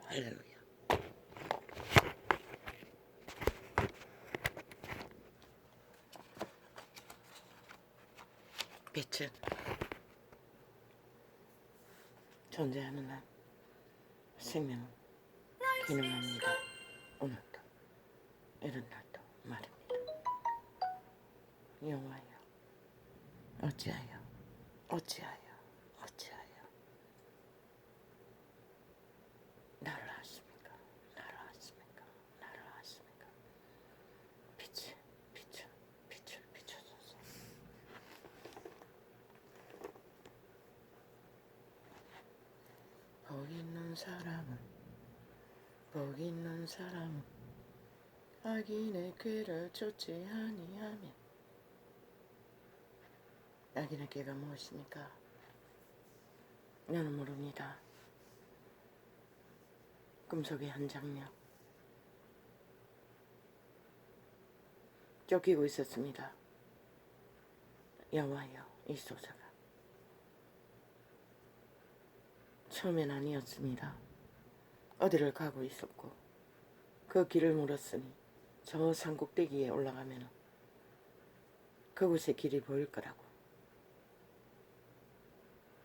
할렐루야. 빛은 존재하는 한 생명은 기능합니다. 오늘도 이런 날도 말입니다. 여호와여, 어찌하여 나를 하십니까? 빛을 비춰소서. 복 있는 사람은 악인의 꾀를 쫓지 아니하며. 악인의 꾀가 무엇입니까? 나는 모릅니다. 꿈속의 한 장면, 쫓기고 있었습니다. 여호와여, 이 소사가 처음엔 아니었습니다. 어디를 가고 있었고 그 길을 물었으니 저 산꼭대기에 올라가면 그곳에 길이 보일 거라고.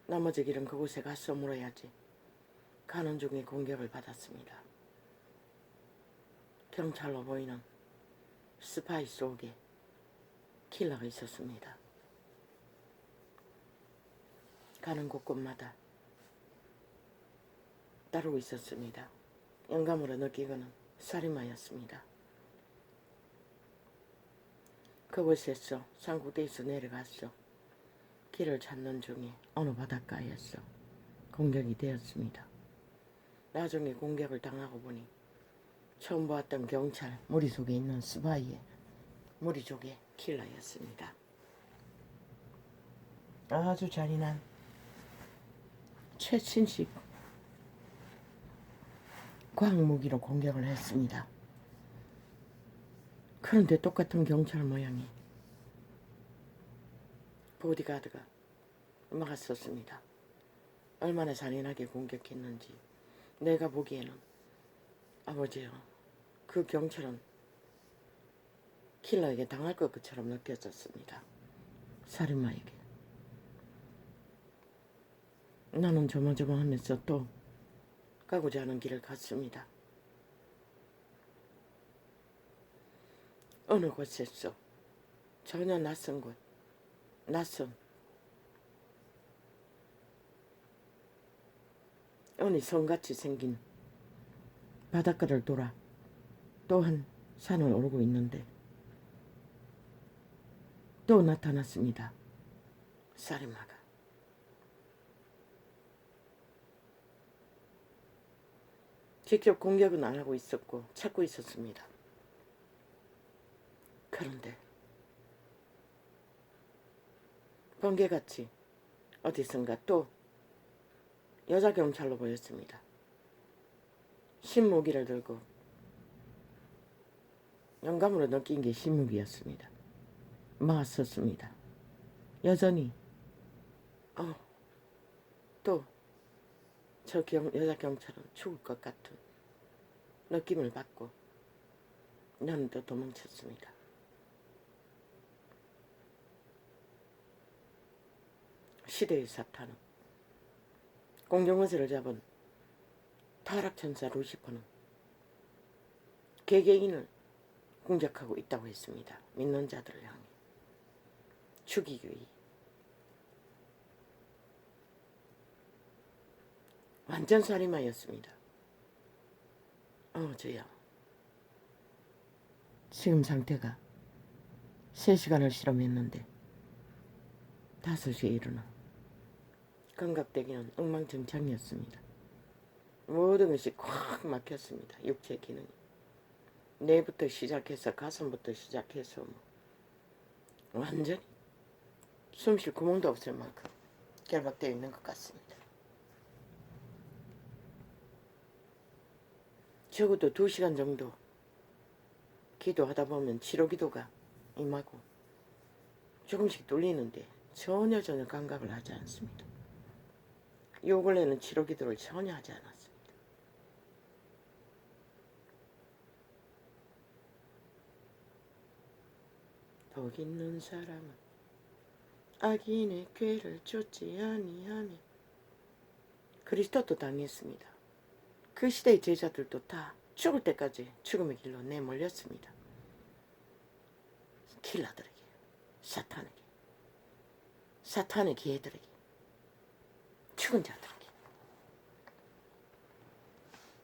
나머지 길은 그곳에 가서 물어야지. 가는 중에 공격을 받았습니다. 경찰로 보이는 스파이 속에 킬러가 있었습니다. 가는 곳곳마다 따르고 있었습니다. 영감으로 느끼고는 살인마였습니다. 그곳에서 산꼭대기에서 내려갔어. 길을 찾는 중에 어느 바닷가에서 공격이 되었습니다. 나중에 공격을 당하고 보니 처음 보았던 경찰 무리 속에 있는 스파이의 무리 속의 킬러였습니다. 아주 잔인한 최신식 과학무기로 공격을 했습니다. 그런데 똑같은 경찰 모양이 보디가드가 막았었습니다. 얼마나 잔인하게 공격했는지 내가 보기에는 아버지요, 그 경찰은 킬러에게 당할 것처럼 느껴졌습니다. 살인마에게. 나는 조마조마하면서 또 가고자 하는 길을 갔습니다. 어느 곳에서 전혀 낯선 곳, 어느 성같이 생긴 바닷가를 돌아 또한 산을 오르고 있는데 또 나타났습니다. 살인마가. 직접 공격은 안 하고 있었고 찾고 있었습니다. 그런데 번개같이 어디선가 또 여자 경찰로 보였습니다. 신무기를 들고, 영감으로 느낀 게 신무기였습니다. 막았었습니다. 여전히 또 저 여자 경찰은 죽을 것 같은 느낌을 받고 나는 또 도망쳤습니다. 시대의 사탄은, 공정원세를 잡은 타락천사 루시퍼는 개개인을 공격하고 있다고 했습니다. 믿는 자들을 향해 죽이기 위해. 완전 살인마였습니다. 저야 지금 상태가 3시간을 실험했는데 5시에 일어나 감각대기는 엉망진창이었습니다. 모든 것이 꽉 막혔습니다. 육체 기능이. 뇌부터 시작해서 가슴부터 시작해서 완전히 숨쉴 구멍도 없을 만큼 결박되어 있는 것 같습니다. 적어도 2시간 정도 기도하다 보면 치료기도가 임하고 조금씩 뚫리는데 전혀 감각을 하지 않습니다. 요 근래는 치료 기도를 전혀 하지 않았습니다. 복 있는 사람은 악인의 꾀를 쫓지 아니하며. 그리스도도 당했습니다. 그 시대의 제자들도 다 죽을 때까지 죽음의 길로 내몰렸습니다. 킬러들에게, 사탄의 기회들에게, 죽은 자들에게,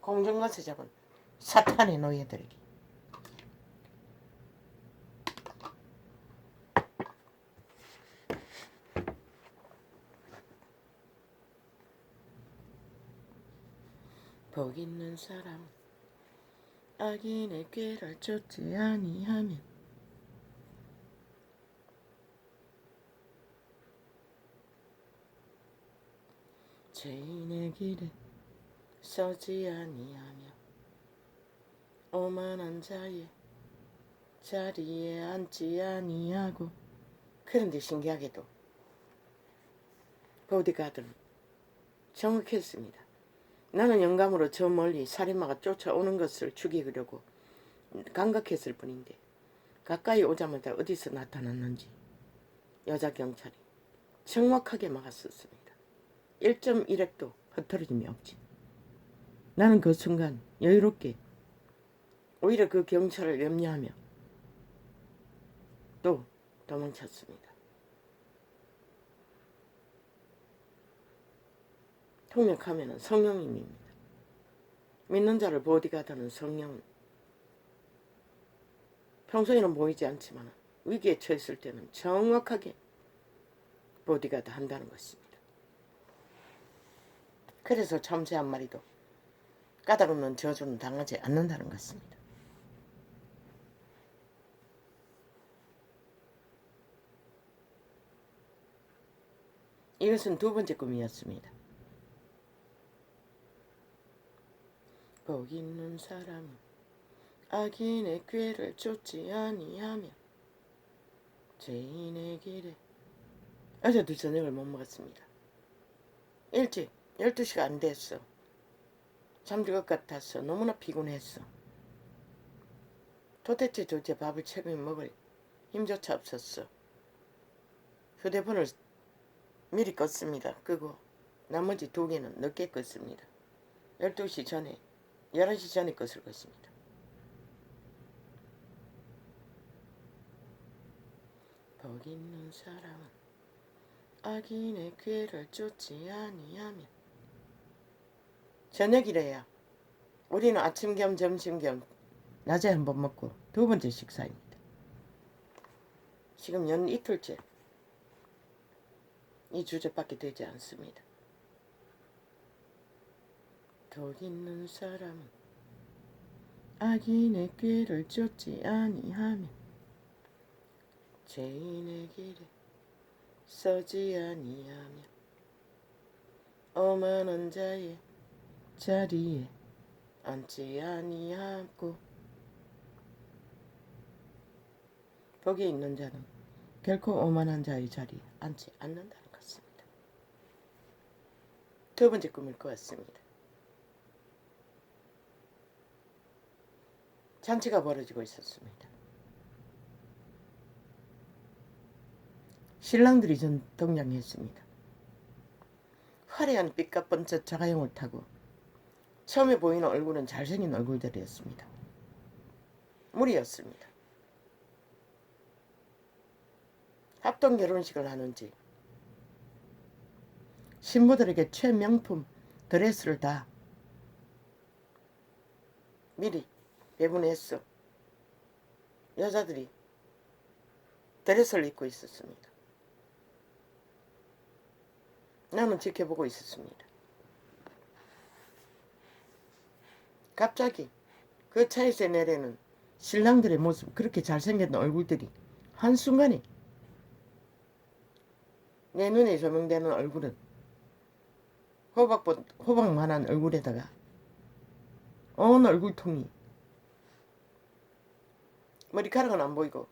공중과세 잡은 사탄의 노예들에게. 복 있는 사람 악인의 꾀를 쫓지 아니하면. 죄인의 길에 서지 아니하며 오만한 자의 자리에 앉지 아니하고. 그런데 신기하게도 보디가드는 정확했습니다. 나는 영감으로 저 멀리 살인마가 쫓아오는 것을 죽이려고 감각했을 뿐인데 가까이 오자마자 어디서 나타났는지 여자 경찰이 정확하게 막았었습니다. 1.1핵도 흐트러짐이 없지. 나는 그 순간 여유롭게 오히려 그 경찰을 염려하며 또 도망쳤습니다. 통역하면 성령님입니다. 믿는 자를 보디가드하는 성령은 평소에는 보이지 않지만 위기에 처했을 때는 정확하게 보디가드 한다는 것입니다. 그래서 참새 한 마리도 까다롭는 저주는 당하지 않는다는 것입니다. 이것은 두 번째 꿈이었습니다. 복 있는 사람은 악인의 꾀를 쫓지 아니하며 죄인의 길에. 어제도 저녁을 못 먹었습니다. 일찍 12시가 안 됐어. 잠들 것 같았어. 너무나 피곤했어. 도대체 밥을 채고 먹을 힘조차 없었어. 휴대폰을 미리 껐습니다. 끄고 나머지 2개는 늦게 껐습니다. 12시 전에 11시 전에 껐을 것입니다. 복 있는 사람은 악인의 꾀를 쫓지 아니하며. 저녁이래야 우리는 아침 겸 점심 겸 낮에 한번 먹고 두 번째 식사입니다. 지금 연 이틀째 이 주제밖에 되지 않습니다. 복 있는 사람은 악인의 꾀를 쫓지 아니하며 죄인의 길에 서지 아니하며 오만한 자의 자리에 앉지 아니하고. 복이 있는 자는 결코 오만한 자의 자리에 앉지 않는다는 것입니다. 두 번째 꿈을 꾸었습니다. 잔치가 벌어지고 있었습니다. 신랑들이 전 동냥했습니다. 화려한 삐까뻔쩍 자가용을 타고 처음에 보이는 얼굴은 잘생긴 얼굴들이었습니다. 무리였습니다. 합동 결혼식을 하는지 신부들에게 최명품 드레스를 다 미리 배분했어. 여자들이 드레스를 입고 있었습니다. 나는 지켜보고 있었습니다. 갑자기 그 차에서 내리는 신랑들의 모습, 그렇게 잘생긴 얼굴들이 한순간에 내 눈에 조명되는 얼굴은 호박만한 얼굴에다가 온 얼굴통이, 머리카락은 안 보이고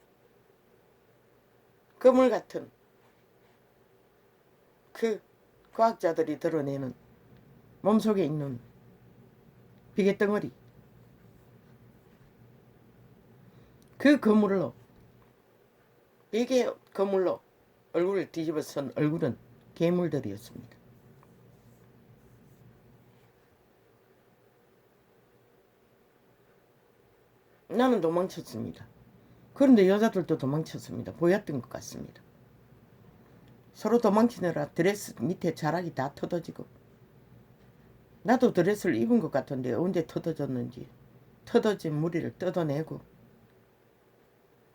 그물 같은 그 과학자들이 드러내는 몸속에 있는 비계덩어리, 그 거물로, 비계 거물로 얼굴을 뒤집어 쓴 얼굴은 괴물들이었습니다. 나는 도망쳤습니다. 그런데 여자들도 도망쳤습니다. 보였던 것 같습니다. 서로 도망치느라 드레스 밑에 자락이 다 터져지고, 나도 드레스를 입은 것 같은데 언제 터져졌는지 터져진 무리를 뜯어내고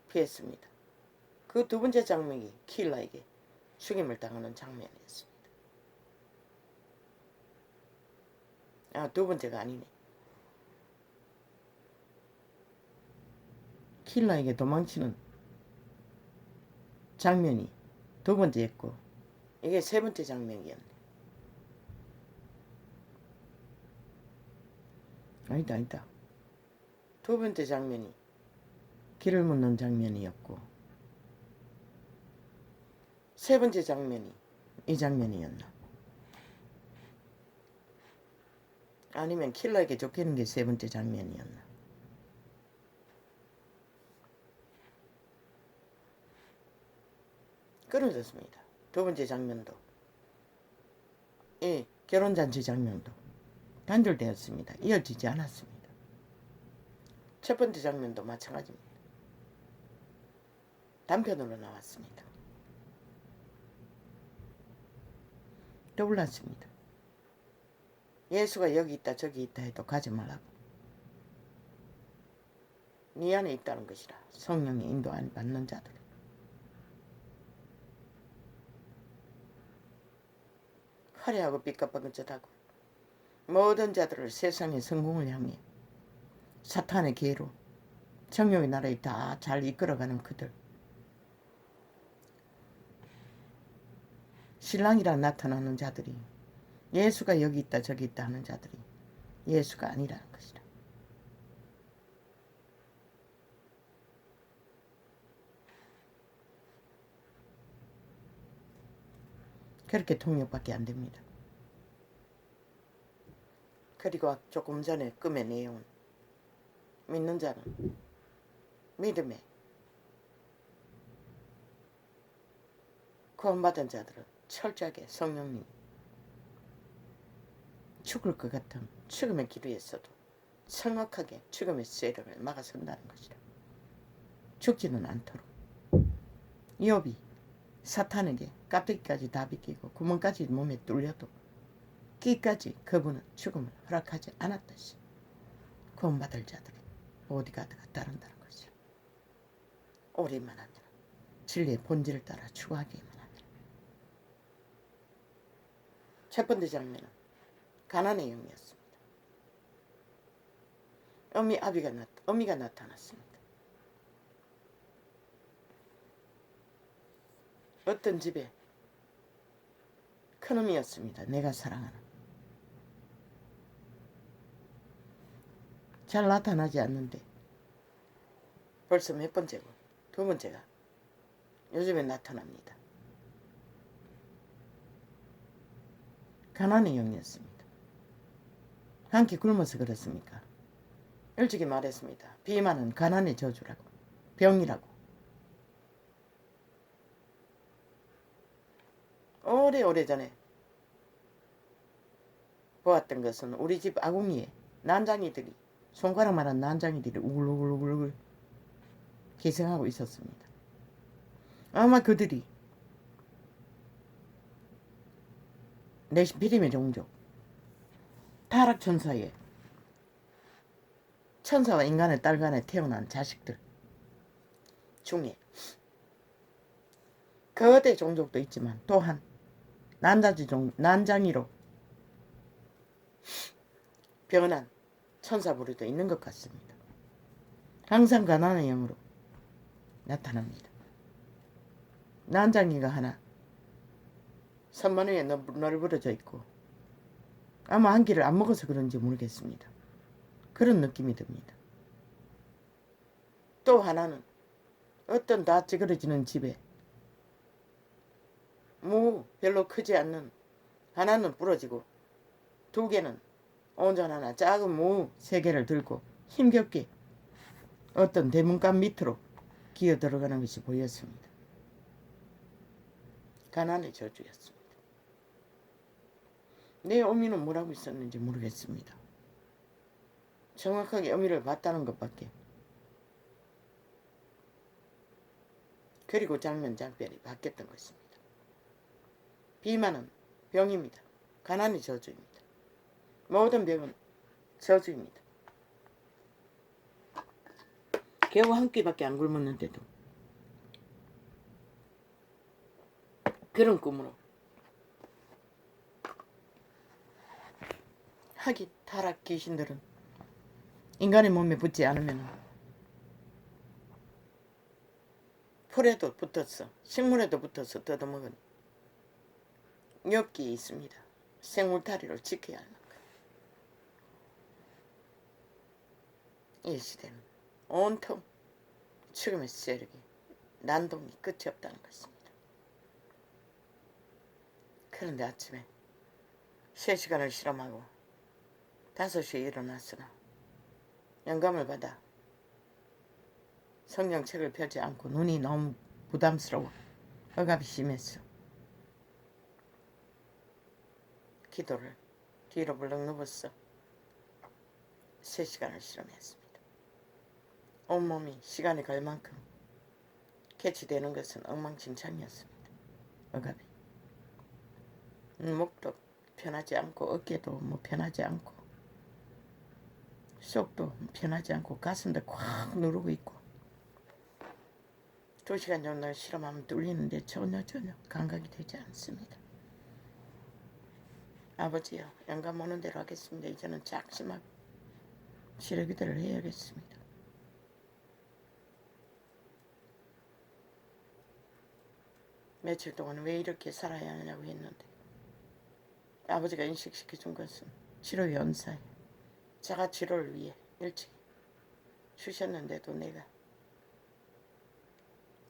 피했습니다. 그 두 번째 장면이 킬러에게 죽임을 당하는 장면이었습니다. 아, 두 번째가 아니네. 킬러에게 도망치는 장면이 두 번째였고, 이게 세 번째 장면이었네. 아니다. 두 번째 장면이 길을 묻는 장면이었고, 세 번째 장면이 이 장면이었나? 아니면 킬러에게 쫓기는 게 세 번째 장면이었나? 끊어졌습니다. 두 번째 장면도, 이 결혼잔치 장면도 단절되었습니다. 이어지지 않았습니다. 첫 번째 장면도 마찬가지입니다. 단편으로 나왔습니다. 떠올랐습니다. 예수가 여기 있다 저기 있다 해도 가지 말라고. 네 안에 있다는 것이라. 성령의 인도 안 받는 자들. 화려하고 삐까뻔쩍하고 모든 자들을 세상의 성공을 향해 사탄의 계로 정욕의 나라에 다 잘 이끌어가는 그들. 신랑이라 나타나는 자들이, 예수가 여기 있다 저기 있다 하는 자들이 예수가 아니라는 것이라. 그렇게 통역밖에 안 됩니다. 그리고 조금 전에 꿈의 내용은, 믿는 자는 믿음에, 구원받은 자들은 철저하게 성령님 죽을 것 같은 죽음의 기로에서도 정확하게 죽음의 세력을 막아선다는 것이라. 죽지는 않도록. 욥이 사탄에게 깍두기까지 다 비끼고 구멍까지 몸에 뚫려도 끼까지 그분은 죽음을 허락하지 않았듯이 구원받을 자들이 보디가드가 따른다는 것이라. 오리만 하면 진리의 본질을 따라 추구하기만 하면. 첫 번째 장면은 가난의 영이었습니다. 어미가 나타났습니다. 어떤 집에 큰어미였습니다. 내가 사랑하는. 잘 나타나지 않는데 벌써 몇 번째고, 두 번째가 요즘에 나타납니다. 가난의 영이었습니다. 함께 굶어서 그렇습니까? 일찍이 말했습니다. 비만은 가난의 저주라고, 병이라고. 오래전에 보았던 것은 우리 집 아궁이에 난장이들이, 손가락만한 난장이들이 우글우글우글 기생하고 있었습니다. 아마 그들이 네피림의 종족, 타락천사의 천사와 인간의 딸 간에 태어난 자식들 중에 거대 종족도 있지만 또한 난장이로 변한 천사부리도 있는 것 같습니다. 항상 가난의 영으로 나타납니다. 난장이가 하나 선만 위에 널브러져 있고, 아마 한 끼를 안 먹어서 그런지 모르겠습니다. 그런 느낌이 듭니다. 또 하나는 어떤 다 찌그러지는 집에 별로 크지 않는 하나는 부러지고 두 개는 온전 하나 작은 무 세 개를 들고 힘겹게 어떤 대문간 밑으로 기어 들어가는 것이 보였습니다. 가난의 저주였습니다. 내 어미는 뭐라고 있었는지 모르겠습니다. 정확하게 어미를 봤다는 것밖에. 그리고 장면 장면이 바뀌었던 것입니다. 비만은 병입니다. 가난의 저주입니다. 모든 병은 저주입니다. 겨우 한 끼밖에 안 굶었는데도 그런 꿈으로 하긴 타락 귀신들은 인간의 몸에 붙지 않으면 풀에도 붙어서 식물에도 붙어서 뜯어먹은 엽기에 있습니다. 생울타리를 지켜야 하는 거예요. 이 시대는 온통 죽음의 세력이 난동이 끝이 없다는 것입니다. 그런데 아침에 3시간을 실험하고 5시에 일어났으나 영감을 받아 성경책을 펴지 않고 눈이 너무 부담스러워 억압이 심했어. 기도를 뒤로 벌렁 누웠어. 3시간을 실험했습니다. 온몸이 시간이 갈 만큼 캐치되는 것은 엉망진창이었습니다. 억압이. 목도 편하지 않고 어깨도 편하지 않고 속도 편하지 않고 가슴도 꽉 누르고 있고 2시간 정도 실험하면 뚫리는데 전혀 감각이 되지 않습니다. 아버지요, 영감 오는 대로 하겠습니다. 이제는 작심하고 시래기들을 해야겠습니다. 며칠 동안 왜 이렇게 살아야 하냐고 했는데 아버지가 인식시켜준 것은 치료 연사에 자가 치료를 위해 일찍 주셨는데도 내가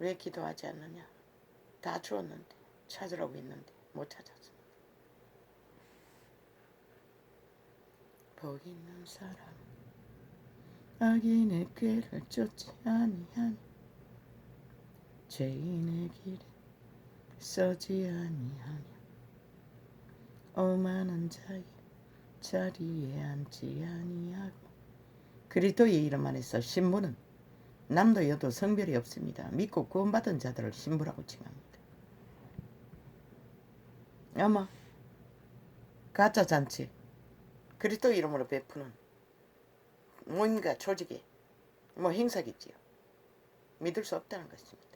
왜 기도하지 않느냐. 다 주었는데 찾으라고 했는데 못 찾았습니다. 복 있는 사람 악인의 꾀를 쫓지 아니하니 죄인의 길에 서지 아니하며 오만한 자의 자리에 앉지 아니하고 그리스도의 이름 안에서 신부는 남도 여도 성별이 없습니다. 믿고 구원받은 자들을 신부라고 칭합니다. 아마 가짜 잔치 그리스도 이름으로 베푸는 뭔가 조직의 행사겠지요. 믿을 수 없다는 것입니다.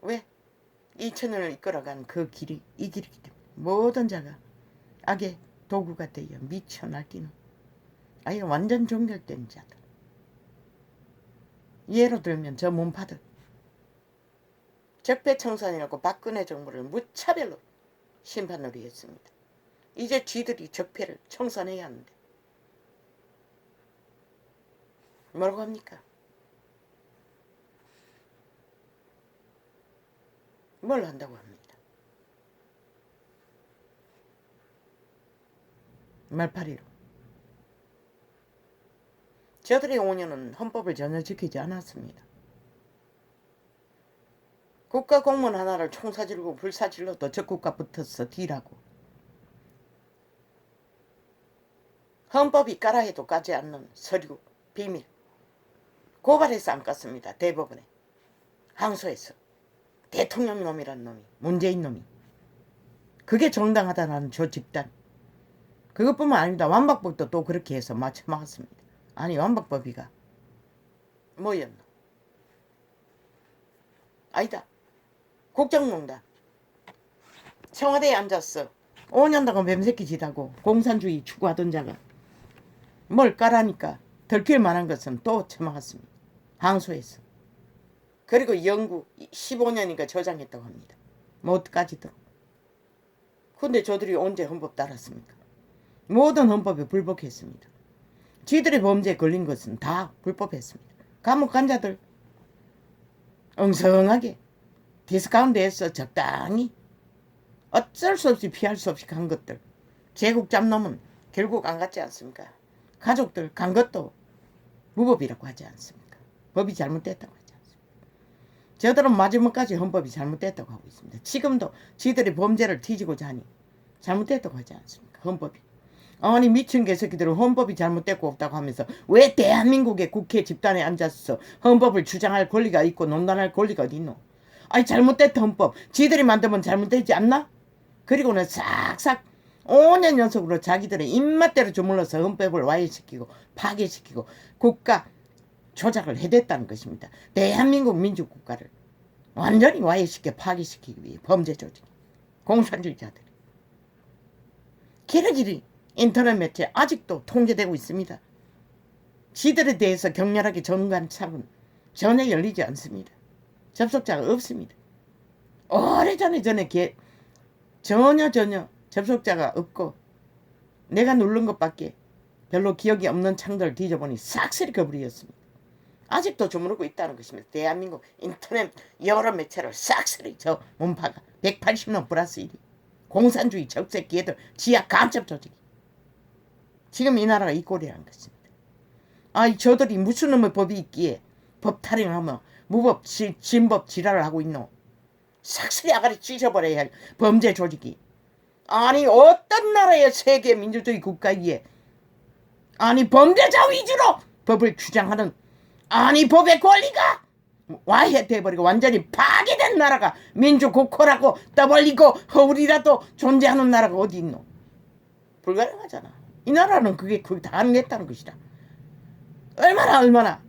왜? 2000년을 이끌어간 그 길이 이 길이기 때문에 모든 자가 악의 도구가 되어 미쳐 날뛰는 아예 완전 종결된 자들. 예로 들면 저 문파들 적폐청산이라고 박근혜 정부를 무차별로 심판을 했습니다. 이제 쥐들이 적폐를 청산해야 하는데 뭐라고 합니까? 뭘 한다고 합니다. 말파리로. 저들의 5년은 헌법을 전혀 지키지 않았습니다. 국가 공무원 하나를 총사질고 불사질러도 적국가 붙어서 뒤라고. 헌법이 까라 해도 까지 않는 서류, 비밀. 고발해서 안 깠습니다. 대법원에. 항소해서. 대통령 놈이란 놈이, 문재인 놈이. 그게 정당하다는 저 집단. 그것뿐만 아닙니다. 완박법도 또 그렇게 해서 맞춰막았습니다. 아니 완박법이가 뭐였노? 아니다. 국정농단. 청와대에 앉았어. 5년 동안 뱀새끼 짓하고 공산주의 추구하던 자가 뭘 까라니까 들킬 만한 것은 또 처막았습니다. 항소해서. 그리고 영구 15년인가 저장했다고 합니다. 뭐까지도. 근데 저들이 언제 헌법 따랐습니까? 모든 헌법에 불복했습니다. 쥐들의 범죄에 걸린 것은 다 불법했습니다. 감옥 간 자들 엉성하게 디스카운트해서 적당히 어쩔 수 없이 피할 수 없이 간 것들 제국 잡놈은 결국 안 갔지 않습니까? 가족들 간 것도 무법이라고 하지 않습니까? 법이 잘못됐다고 하지 않습니까? 저들은 마지막까지 헌법이 잘못됐다고 하고 있습니다. 지금도 지들이 범죄를 뒤지고자 하니 잘못됐다고 하지 않습니까? 헌법이. 아니 미친 개새끼들은 헌법이 잘못됐고 없다고 하면서 왜 대한민국의 국회 집단에 앉아서 헌법을 주장할 권리가 있고 논단할 권리가 어디 있노? 아니 잘못됐다 헌법. 지들이 만들면 잘못되지 않나? 그리고는 싹싹 5년 연속으로 자기들의 입맛대로 주물러서 헌법을 와해시키고 파괴시키고 국가 조작을 해댔다는 것입니다. 대한민국 민주국가를 완전히 와해시켜 파괴시키기 위해 범죄 조직 공산주의자들 길이길이 인터넷 매체 아직도 통제되고 있습니다. 지들에 대해서 격렬하게 전관 차은 전혀 열리지 않습니다. 접속자가 없습니다. 오래전에 전혀 접속자가 없고 내가 누른 것밖에 별로 기억이 없는 창들을 뒤져보니 싹쓸이 거부리였습니다. 아직도 주무르고 있다는 것입니다. 대한민국 인터넷 여러 매체를 싹쓸이 저 문파가 180년 플러스 1위 공산주의 적새끼애들 지하 간첩 조직이 지금 이 나라가 이 꼴이라는 것입니다. 아이 저들이 무슨 놈의 법이 있기에 법 탈행하며 무법 진법 지랄을 하고 있노. 싹쓸이 아가리 찢어버려야 할 범죄 조직이 아니 어떤 나라의 세계 민주주의 국가에 아니 범죄자 위주로 법을 주장하는 아니 법의 권리가 와해돼버리고 완전히 파괴된 나라가 민주국호라고 떠벌리고 허울이라도 존재하는 나라가 어디 있노? 불가능하잖아. 이 나라는 그게 가능했다는 것이다. 얼마나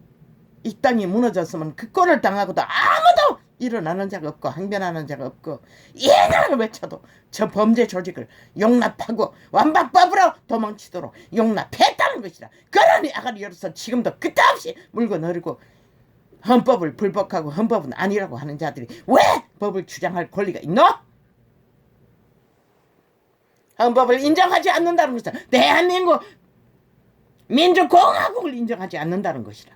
이 땅이 무너졌으면 그 꼴을 당하고도 아무도 일어나는 자가 없고 항변하는 자가 없고 예나를 외쳐도 저 범죄 조직을 용납하고 완박법으로 도망치도록 용납했다는 것이다. 그러니 아가리 열어서 지금도 끝없이 물건 흐르고 헌법을 불복하고 헌법은 아니라고 하는 자들이 왜 법을 주장할 권리가 있노? 헌법을 인정하지 않는다는 것은 대한민국 민주공화국을 인정하지 않는다는 것이다.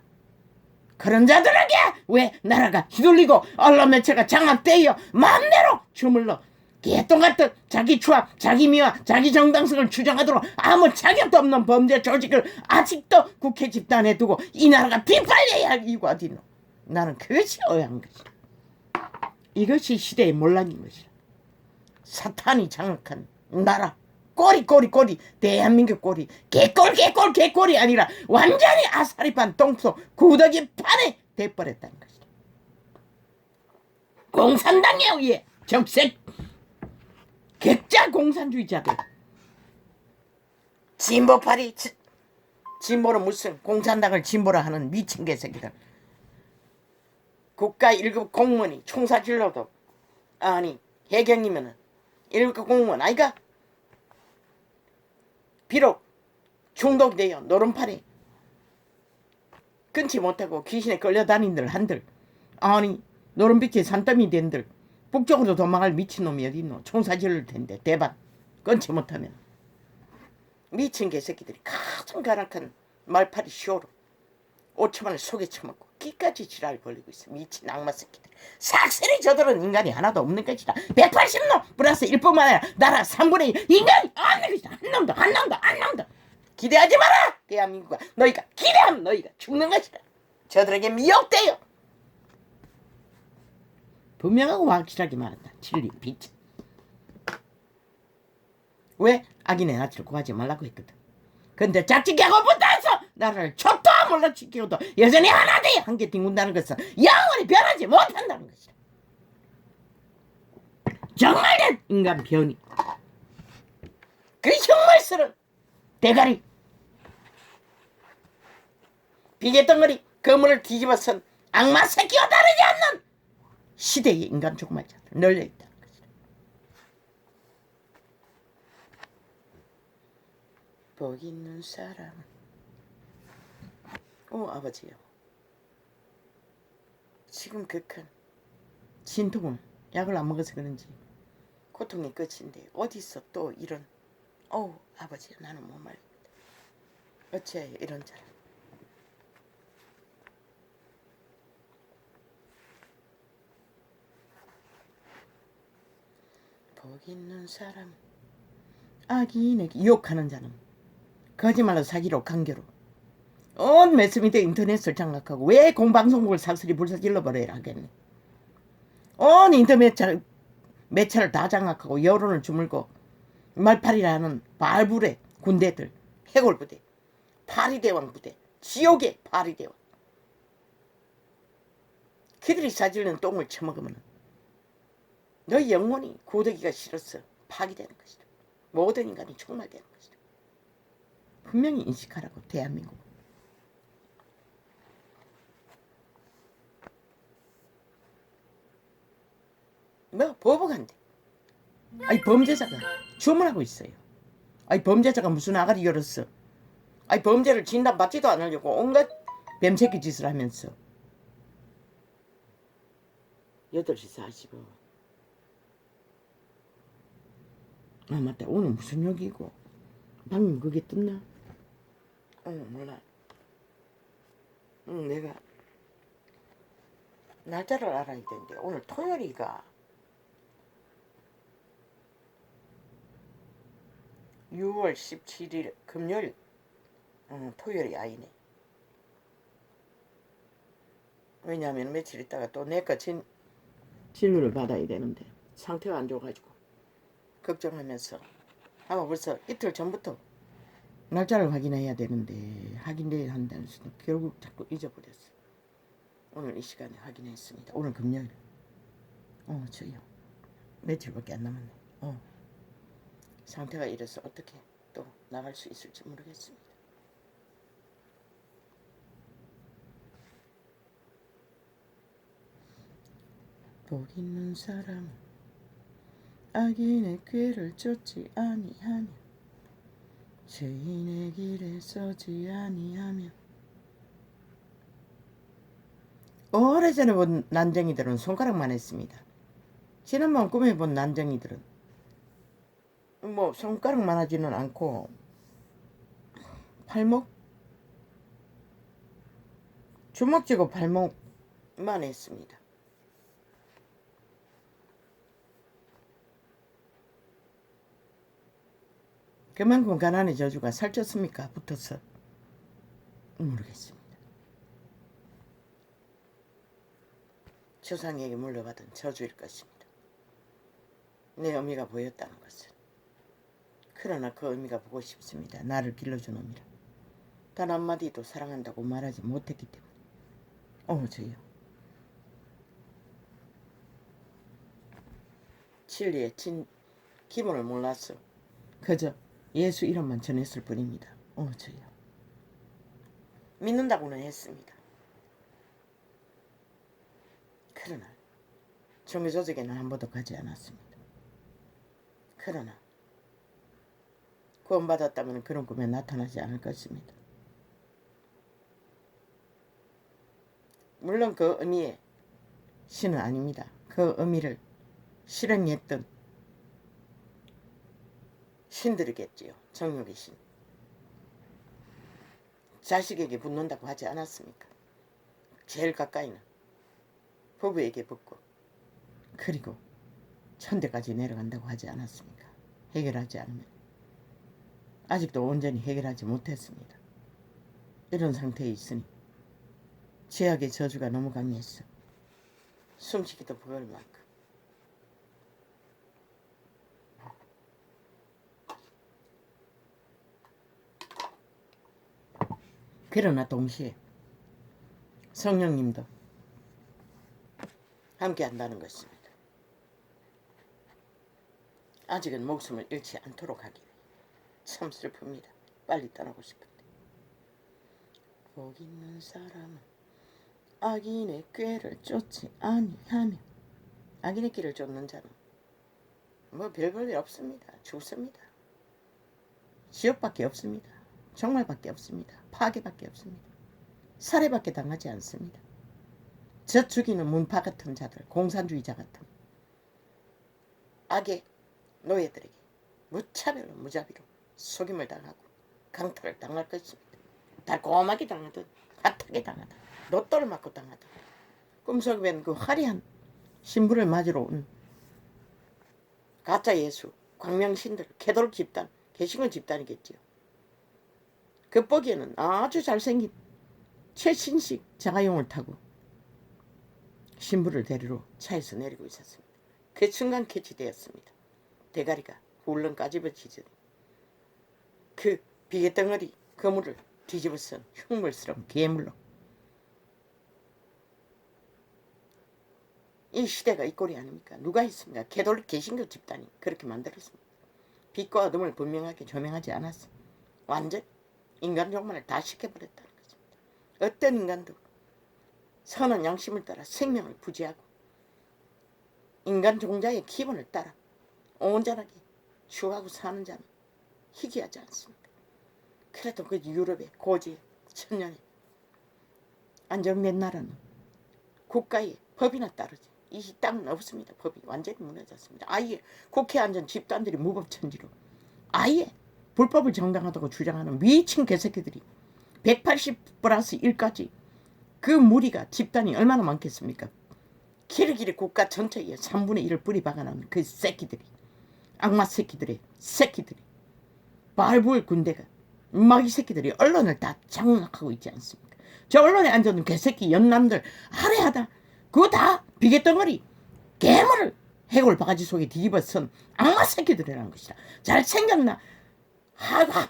그런 자들에게 왜 나라가 휘둘리고 언론 매체가 장악되어 마음대로 주물러 개똥같은 자기 추악, 자기 미화, 자기 정당성을 주장하도록 아무 자격도 없는 범죄 조직을 아직도 국회 집단에 두고 이 나라가 빗발려야 할 이유가 어디 있노? 나는 그것이 어이한 것이다. 이것이 시대의 논란인 것이다. 사탄이 장악한 나라 꼬리 대한민국 꼬리 개꼴이 아니라 완전히 아사리판 똥소 구더기 판에 돼버렸다는 것이다. 공산당에 의해 적색 객자 공산주의자들 진보파리 진보는 무슨 공산당을 진보라 하는 미친 개새끼들 국가 1급 공무원이 총사질러도 아니 해경이면은 1급 공무원 아이가 비록 중독이 되어 노름판에 끊지 못하고 귀신에 끌려다닌들 한들 아니 노름빛에 산더미 된들 북쪽으로 도망갈 미친놈이 어딨노. 총사질를 텐데 대박 끊지 못하면 미친 개새끼들이 가장 가락한 말파리 쇼로 5천만을 속에 처먹고 끼까지 지랄 벌리고 있어. 미친 악마 새끼들. 싹쓸이 저들은 인간이 하나도 없는 것이다. 180놈 플러스 1뿐만 아니라 나라 3분의 1 인간이 없는 것이다. 한 놈도 기대하지 마라. 대한민국아 너희가 기대하면 너희가 죽는 것이다. 저들에게 미혹되어 분명하고 확실하게 말한다. 진리 빛. 왜? 악인의 낯을 구하지 말라고 했거든. 근데 짝짓기하고 붙어서 나라를 촛도 몰라치기고도 여전히 하나 돼 한 개 뒹군다는 것은 영원히 변하지 못한다는 것이다. 정말된 인간 변이. 그 흉물스러운 대가리 비계덩어리 그물을 뒤집어선 악마 새끼와 다르지 않는 시대의 인간 조그마자들 널려있다는 것이다. 복 있는 사람 아버지요. 지금 극한 진통은 약을 안 먹어서 그런지 고통이 끝인데 어디서 또 이런 아버지요 나는 못 말립니다. 어찌하여 이런 자를 복 있는 사람 악인에게 유혹하는 자는 거짓말로 사기로 강교로 온 매스미디어 인터넷을 장악하고 왜 공방송국을 삭슬이 불사질러 버려야 하겠네. 온 인터넷 매체를 다 장악하고 여론을 주물고 말팔이라는 발부레 군대들, 해골부대, 파리대왕 부대, 지옥의 파리대왕. 그들이 사질는 똥을 처먹으면 너 영혼이 고되기가 싫어서 파괴되는 것이다. 모든 인간이 총말되는 것이다. 분명히 인식하라고 대한민국. 뭐 보복한데. 아니 범죄자가 주문하고 있어요. 아니 범죄자가 무슨 아가리 열었어. 아니 범죄를 진단받지도 않으려고 온갖 뱀새끼 짓을 하면서 8시 45분. 아 맞다. 오늘 무슨 요기고 방금 그게 떴나? 몰라. 내가 날짜를 알아야 되는데 오늘 토요일이가 6월 17일 금요일. 토요일이 아니네. 왜냐하면 며칠 있다가 또 내과 진료를 받아야 되는데 상태가 안 좋아가지고 걱정하면서 아마 벌써 이틀 전부터 날짜를 확인해야 되는데 확인돼야 한다면서도 결국 자꾸 잊어버렸어. 오늘 이 시간에 확인했습니다. 오늘 금요일. 저요. 며칠밖에 안 남았네. 상태가 이래서 어떻게 또 나갈 수 있을지 모르겠습니다. 복 있는 사람은 악인의 꾀를 쫓지 아니하며 죄인의 길에 서지 아니하며. 오래전에 본 난쟁이들은 손가락만 했습니다. 지난번 꿈에 본 난쟁이들은 뭐 손가락만 하지는 않고 팔목, 주먹 쥐고 팔목만 했습니다. 그만큼 가난의 저주가 살쪘습니까? 붙어서? 모르겠습니다. 조상에게 물려받은 저주일 것입니다. 내 의미가 보였다는 것은. 그러나 그 의미가 보고 싶습니다. 나를 길러준 의미라. 단 한마디도 사랑한다고 말하지 못했기 때문에. 저요. 진리의 기본을 몰랐어. 그저 예수 이름만 전했을 뿐입니다. 저요. 믿는다고는 했습니다. 그러나 종교조직에는 한 번도 가지 않았습니다. 그러나 구원받았다면 그런 꿈에 나타나지 않을 것입니다. 물론 그 의미의 신은 아닙니다. 그 의미를 실행했던 신들이겠지요. 정욕의 신. 자식에게 붙는다고 하지 않았습니까? 제일 가까이는 부부에게 붙고 그리고 천대까지 내려간다고 하지 않았습니까? 해결하지 않으면. 아직도 온전히 해결하지 못했습니다. 이런 상태에 있으니 죄악의 저주가 너무 강했어. 숨쉬기도 버거울 만큼. 그러나 동시에 성령님도 함께 한다는 것입니다. 아직은 목숨을 잃지 않도록 하기 위해. 참 슬픕니다. 빨리 떠나고 싶은데. 복 있는 사람은 악인의 꾀를 쫓지 아니하며. 악인의 길을 쫓는 자는 뭐 별볼 일 없습니다. 죽습니다. 지옥밖에 없습니다. 종말밖에 없습니다. 파괴밖에 없습니다. 살해밖에 당하지 않습니다. 저 죽이는 문파 같은 자들, 공산주의자 같은 악의 노예들에게 무차별로 무자비로 속임을 당하고 강탈을 당할 것입니다. 달콤하게 당하든 핫하게 당하든 로또를 맞고 당하든 꿈속에 뵌 그 화려한 신부를 맞으러 온 가짜 예수, 광명신들, 캐돌 집단 개신교 집단이겠지요. 겉보기에는 아주 잘생긴 최신식 자가용을 타고 신부를 데리러 차에서 내리고 있었습니다. 그 순간 캐치되었습니다. 대가리가 훌렁 까집어지더니 그 비계덩어리 거물을 뒤집어쓴 흉물스러운 괴물로 이 시대가 이 꼴이 아닙니까? 누가 했습니까? 개돌 개신교 집단이 그렇게 만들었습니다. 빛과 어둠을 분명하게 조명하지 않았어. 완전 인간 종말을 다 시켜버렸다는 것입니다. 어떤 인간도 선한 양심을 따라 생명을 부지하고 인간 종자의 기본을 따라 온전하게 추구하고 사는 자는 희귀하지 않습니다. 그래도 그 유럽의 고지 천년에 안정된 나라는 국가의 법이나 따르지 이 땅은 없습니다. 법이 완전히 무너졌습니다. 아예 국회 앉은 집단들이 무법천지로 아예 불법을 정당하다고 주장하는 미친 개새끼들이 180 플러스 1까지 그 무리가 집단이 얼마나 많겠습니까? 길이길이 국가 전체에 3분의 1을 뿌리박아놓은 그 새끼들이 악마 새끼들이 발부의 군대가 마귀 새끼들이 언론을 다 장악하고 있지 않습니까? 저 언론에 앉아있는 개새끼 연남들 하래하다 그거 다 비계덩어리 괴물을 해골 바가지 속에 뒤집어쓴 악마 새끼들이라는 것이다. 잘 생각나.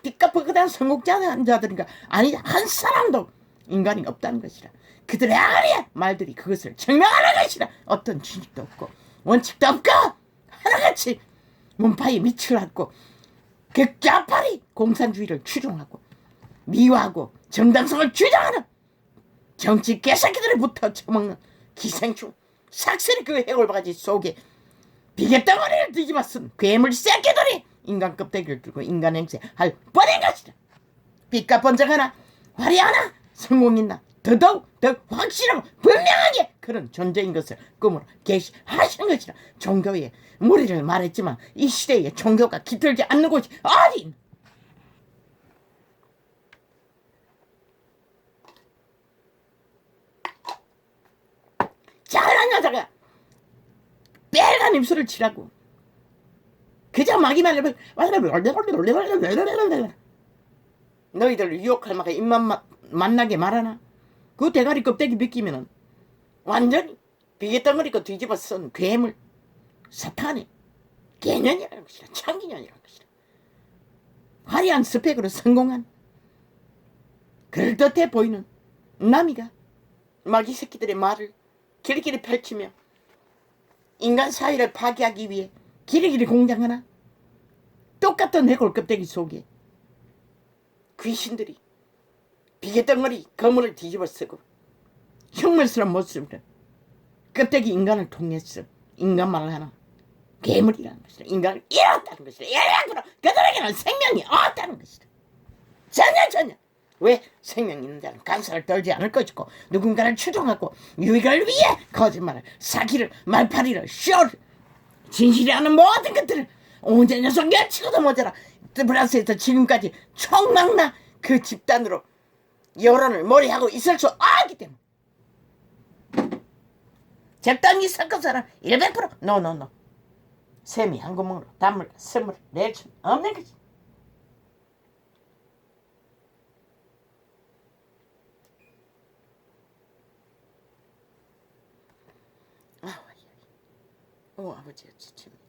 삐까뻔쩍한 선곡자들인가 아니 한 사람도 인간이 없다는 것이라. 그들의 아리의 말들이 그것을 증명하는 것이라. 어떤 진식도 없고 원칙도 없고 하나같이 문파에 밑을 놨고 극좌파리 공산주의를 추종하고 미화하고 정당성을 주장하는 정치 개새끼들을 붙어 처먹는 기생충 삭슬이 그 해골바가지 속에 비계덩어리를 뒤집어 쓴 괴물 새끼들이 인간 껍데기를 들고 인간 행세할 뻔한 것이다. 빛과번쩍하나 화려하나 성공있나 더더욱 더 확실하고 분명하게 그런 존재인 것을 꿈으로 계시하시는 것이라. 종교의 무리를 말했지만 이 시대에 종교가 깃들지 않는 곳이 어디 있나. 잘난 여자가 빨간 입술을 칠하고 그저 마귀만 너희들 유혹할 마가 입만 만나게 말하나. 그 대가리 껍데기 벗기면은 완전히 비계덩어리고 뒤집어 쓴 괴물 사탄의 개년이라는 것이라. 창기년이라는 것이라. 화려한 스펙으로 성공한 그럴듯해 보이는 남이가 마귀 새끼들의 말을 길이길이 펼치며 인간 사회를 파괴하기 위해 길이길이 공장하나. 똑같은 해골 껍데기 속에 귀신들이 비계덩어리 거물을 뒤집어 쓰고 흉물스러운 모습으로 껍데기 인간을 통해서 인간말을 하나 괴물이라는 것이다. 인간을 잃었다는 것이다. 잃었구나. 그들에게는 생명이 없다는 것이다. 전혀 왜 생명 있는 자는 간살을 떨지 않을 것이고 누군가를 추종하고 유익을 위해 거짓말을 사기를 말파리를 쇼를 진실이 않은 모든 것들을 온전히 속여치고도 모자라 브라스에서 지금까지 총망나 그 집단으로 여론을 몰이하고 있을 수 없기 때문에 적당히 섞어서는 100% 노 샘이 한 구멍으로 단물과 선물을 낼 수 없는 거지. 아버지가 지칩니다.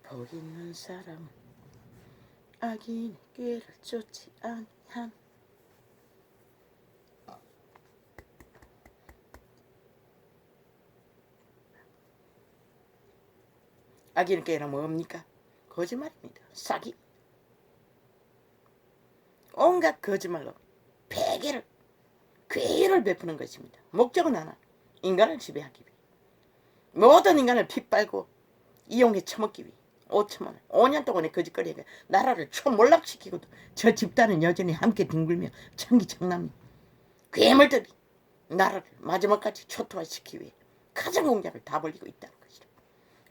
복 있는 사람은 악인의 꾀를 쫓지 아니함. 악인의 꾀는 뭡니까? 거짓말입니다. 사기. 온갖 거짓말로 괴계를 베푸는 것입니다. 목적은 하나, 인간을 지배하기 위해 모든 인간을 핏빨고 이용해 처먹기 위해 5천만 원, 5년 동안의 거짓거리에 나라를 초몰락시키고도 저 집단은 여전히 함께 뒹굴며 청기청남이 괴물들이 나라를 마지막까지 초토화시키기 위해 가장 공작을 다 벌리고 있다는 것이다.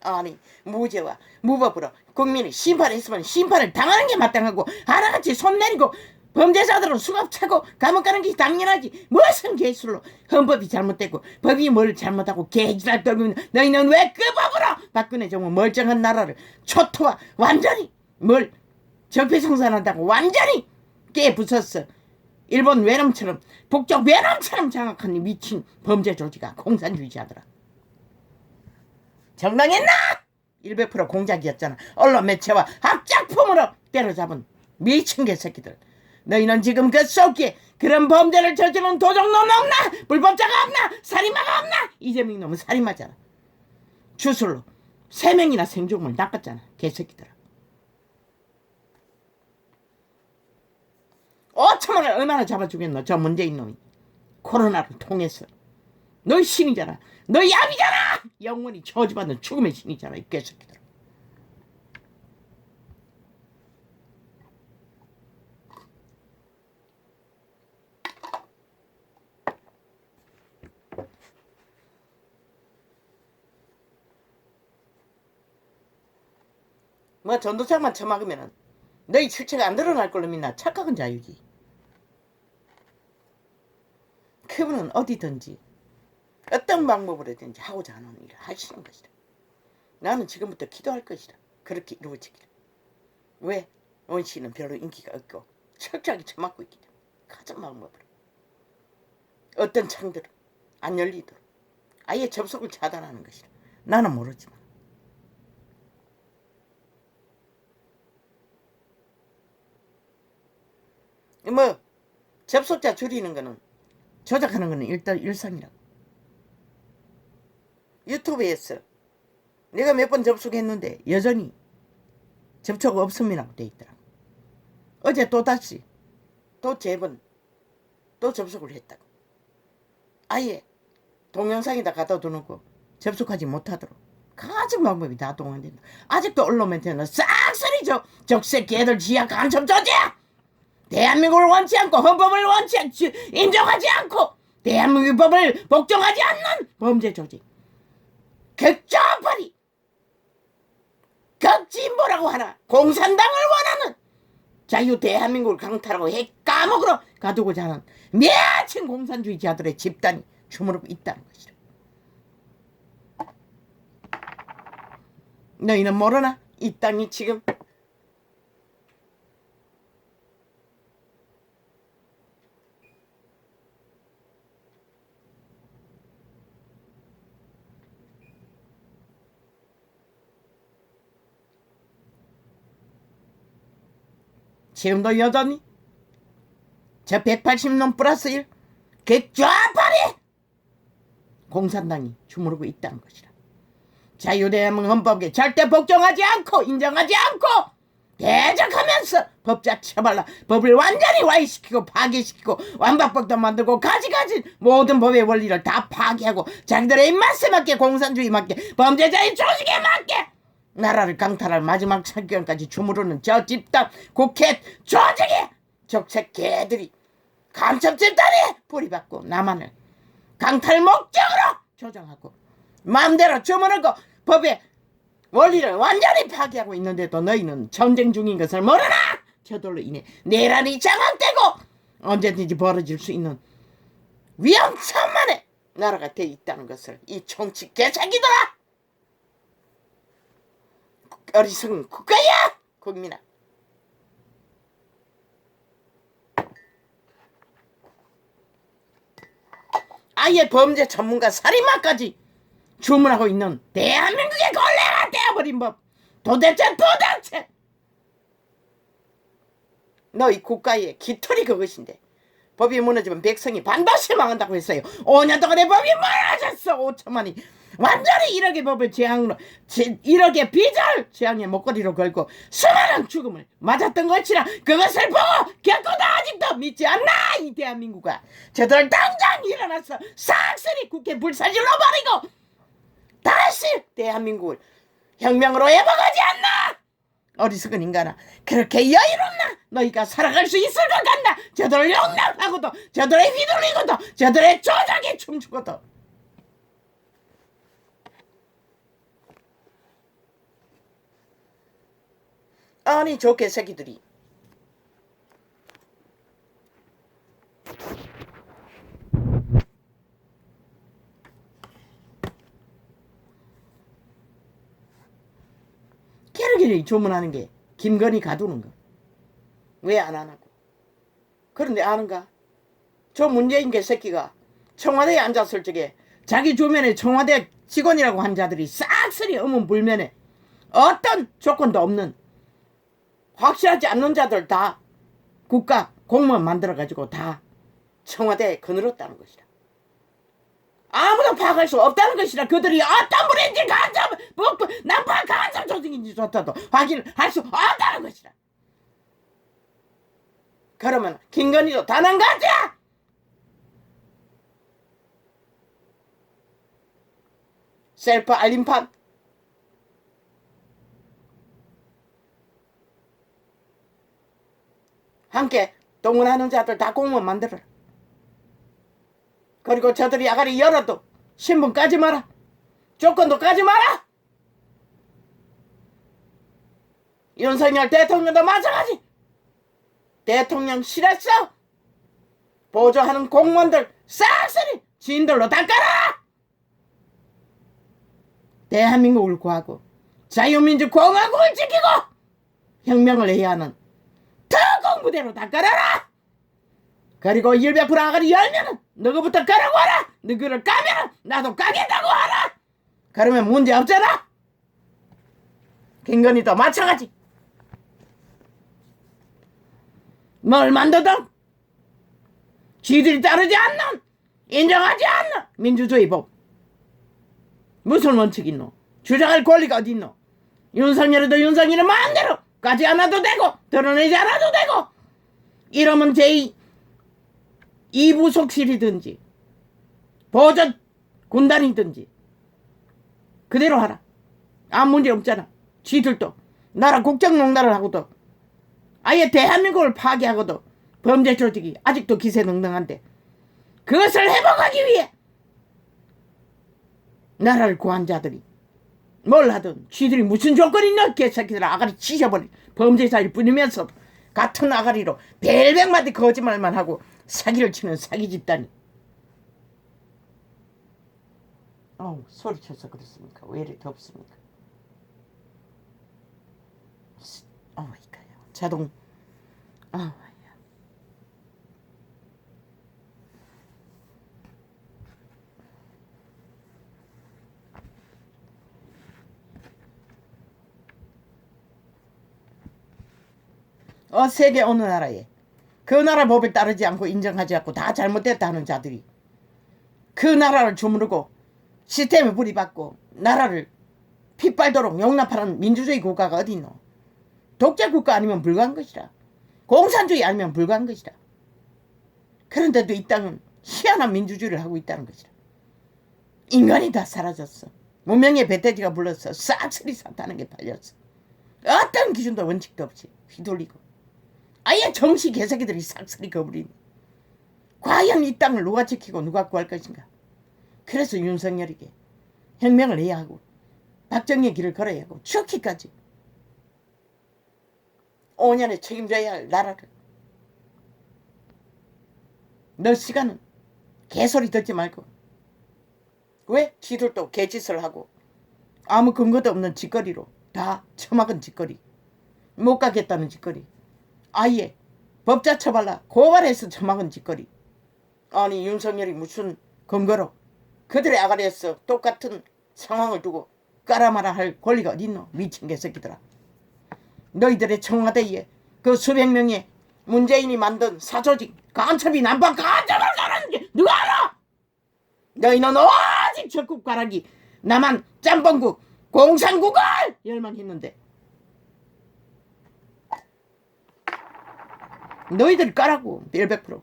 아니 무죄와 무법으로 국민이 심판했으면 심판을 당하는 게 마땅하고 하나같이 손 내리고 범죄자들은 수갑 차고 감옥 가는 게 당연하지. 무슨 개술로 헌법이 잘못됐고 법이 뭘 잘못하고 개지랄 떨면 너희는 왜 그 법으로 박근혜 정부 멀쩡한 나라를 초토화 완전히 뭘 적폐청산한다고 완전히 깨부쉈어. 일본 외놈처럼 북쪽 외놈처럼 장악한 미친 범죄 조직아 공산주의자들아. 정당했나? 100% 공작이었잖아. 언론 매체와 합작품으로 때려잡은 미친 개새끼들. 너희는 지금 그 속에 그런 범죄를 저지른 도적놈 없나? 불법자가 없나? 살인마가 없나? 이재명 놈은 살인마잖아. 주술로 3명이나 생존을 낚았잖아. 개새끼들아. 5천만을 얼마나 잡아주겠노 저 문재인 놈이. 코로나를 통해서. 너희 신이잖아. 너희 암이잖아. 영원히 저주받는 죽음의 신이잖아. 이 개새끼들. 뭐 전도착만 처막으면은 너희 실체가 안 드러날 걸로 믿나. 착각은 자유지. 그분은 어디든지 어떤 방법으로든지 하고자 하는 일을 하시는 것이다. 나는 지금부터 기도할 것이다. 그렇게 이루어지기를. 왜? 원씨는 별로 인기가 없고 철저하게 처맞고 있기 때문에 가진 방법으로 어떤 창들은 안 열리도록 아예 접속을 차단하는 것이다. 나는 모르지만 뭐 접속자 줄이는 거는 조작하는 거는 일단 일상이라고. 유튜브에서 내가 몇 번 접속했는데 여전히 접촉 없음이라고 돼 있더라고. 어제 또다시 또 3번 또 접속을 했다고. 아예 동영상에다 갖다 두고 접속하지 못하도록 가진 방법이 다 동원된다. 아직도 언론 멘트는 싹쓸이 적새끼 애들 지하 간첩 조지야. 대한민국을 원치 않고 헌법을 원치 않고 인정하지 않고 대한민국 법을 복종하지 않는 범죄 조직 극좌파리 극진보라고 하나 공산당을 원하는 자유 대한민국을 강탈하고 핵감옥으로 가두고자 하는 미친 공산주의자들의 집단이 주무르고 있다는 것이다. 너희는 모르나? 이 땅이 지금 지금도 여전히 저 180놈 플러스 1 객좌파리 공산당이 주무르고 있다는 것이다. 자유대한민국 헌법에 절대 복종하지 않고 인정하지 않고 대적하면서 법자 처발라 법을 완전히 와해시키고 파괴시키고 완박법도 만들고 가지가지 모든 법의 원리를 다 파괴하고 자기들의 입맛에 맞게 공산주의 맞게 범죄자의 조직에 맞게 나라를 강탈할 마지막 참견까지 주무르는 저 집단 국회 조직이 적색 개들이 간첩 집단이 뿌리받고 남한을 강탈 목적으로 조정하고 마음대로 주무르고 법의 원리를 완전히 파괴하고 있는데도 너희는 전쟁 중인 것을 모르나? 저들로 인해 내란이 장악되고 언제든지 벌어질 수 있는 위험천만의 나라가 돼 있다는 것을 이 정치 개새끼들아! 어리석은 국가야! 국민아. 아예 범죄 전문가 살인마까지 주문하고 있는 대한민국의 걸레가 되어버린 법. 도대체 너희 국가의 기틀이 그것인데 법이 무너지면 백성이 반드시 망한다고 했어요. 5년 동안의 법이 무너졌어. 5천만이 완전히 1억의 법을 재앙으로 1억의 빚을 재앙의 목걸이로 걸고 수많은 죽음을 맞았던 것이라 그것을 보고 겪고도 아직도 믿지 않나 이 대한민국아. 저들 당장 일어나서 싹쓸이 국회 불사질러 버리고 다시 대한민국을 혁명으로 회복하지 않나. 어리석은 인간아, 그렇게 여유롭나? 너희가 살아갈 수 있을 것 같나? 저들을 용납하고도 저들의 휘둘리고도 저들의 조작에 춤추고도 아니 저 개새끼들이 캐러기를 주문하는 게 김건희 가두는 거. 왜 안 하냐고. 그런데 아는가? 저 문재인 개새끼가 청와대에 앉았을 적에 자기 주변에 청와대 직원이라고 한 자들이 싹쓸이 의문불면에 어떤 조건도 없는 확실하지 않는 자들 다 국가 공무원 만들어가지고 다 청와대에 거느렸다는 것이다. 아무도 파악할 수 없다는 것이라. 그들이 어떤 분인지 간첩, 남파 간첩 조직인지 좋다도 확인할 수 없다는 것이라. 그러면 김건희도 단 한 가지야. 셀프 알림판. 함께 동원하는 자들 다 공무원 만들어라. 그리고 저들이 아가리 열어도 신분 까지 마라. 조건도 까지 마라. 윤석열 대통령도 마찬가지. 대통령실에서 보조하는 공무원들 싹쓸이 지인들로 다 깔아. 대한민국을 구하고 자유민주공화국을 지키고 혁명을 해야 하는 특공부대로 다 깔아라. 그리고 100% 아가리 열면은 너거부터 까라고 하라. 너거를 까면은 나도 까겠다고 하라. 그러면 문제 없잖아. 김건희도 마찬가지. 뭘 만들든 지들이 따르지 않는, 인정하지 않는 민주주의 법. 무슨 원칙 있노? 주장할 권리가 어디 있노? 윤석열도 윤석열의 마음대로 까지 않아도 되고 드러내지 않아도 되고, 이러면 제2부속실이든지 보조 군단이든지 그대로 하라. 아무 문제 없잖아. 지들도 나라 국정농단을 하고도 아예 대한민국을 파괴하고도 범죄 조직이 아직도 기세등등한데 그것을 회복하기 위해 나라를 구한 자들이 뭘 하든 지들이 무슨 조건이 있나 개새끼들 아가리 치셔버린 범죄자일 뿐이면서 같은 아가리로 벨백마디 거짓말만 하고 사기를 치는 사기 집단이. 소리쳐서 그렇습니까? 왜 이렇게 덥습니까? 이까요. 자동. 세계 어느 나라에 그 나라 법을 따르지 않고 인정하지 않고 다 잘못됐다 하는 자들이 그 나라를 주무르고 시스템에 불이받고 나라를 핏발도록 용납하는 민주주의 국가가 어디 있노? 독재 국가 아니면 불가한 것이라. 공산주의 아니면 불가한 것이라. 그런데도 이 땅은 희한한 민주주의를 하고 있다는 것이라. 인간이 다 사라졌어. 문명의 배돼지가 불렀어. 싹쓸이 사탄하는 게 팔렸어. 어떤 기준도 원칙도 없이 휘둘리고 아예 정치 개새끼들이 싹쓸이 거부리니 과연 이 땅을 누가 지키고 누가 구할 것인가. 그래서 윤석열에게 혁명을 해야 하고 박정희의 길을 걸어야 하고 죽기까지 5년에 책임져야 할 나라를. 너 시간은 개소리 듣지 말고. 왜? 지들도 개짓을 하고 아무 근거도 없는 짓거리로 다 처막은 짓거리, 못 가겠다는 짓거리, 아예 법자 처발라 고발해서 처막은 짓거리. 아니 윤석열이 무슨 근거로 그들의 아가리에서 똑같은 상황을 두고 까라마라 할 권리가 어딨노? 미친 개새끼들아. 너희들의 청와대에 그 수백 명의 문재인이 만든 사조직 간첩이 남파 간첩을 가라는 게 누가 알아? 너희는 오직 적국 가라기 나만 짬뽕국 공산국을 열망했는데 너희들 까라고. 100%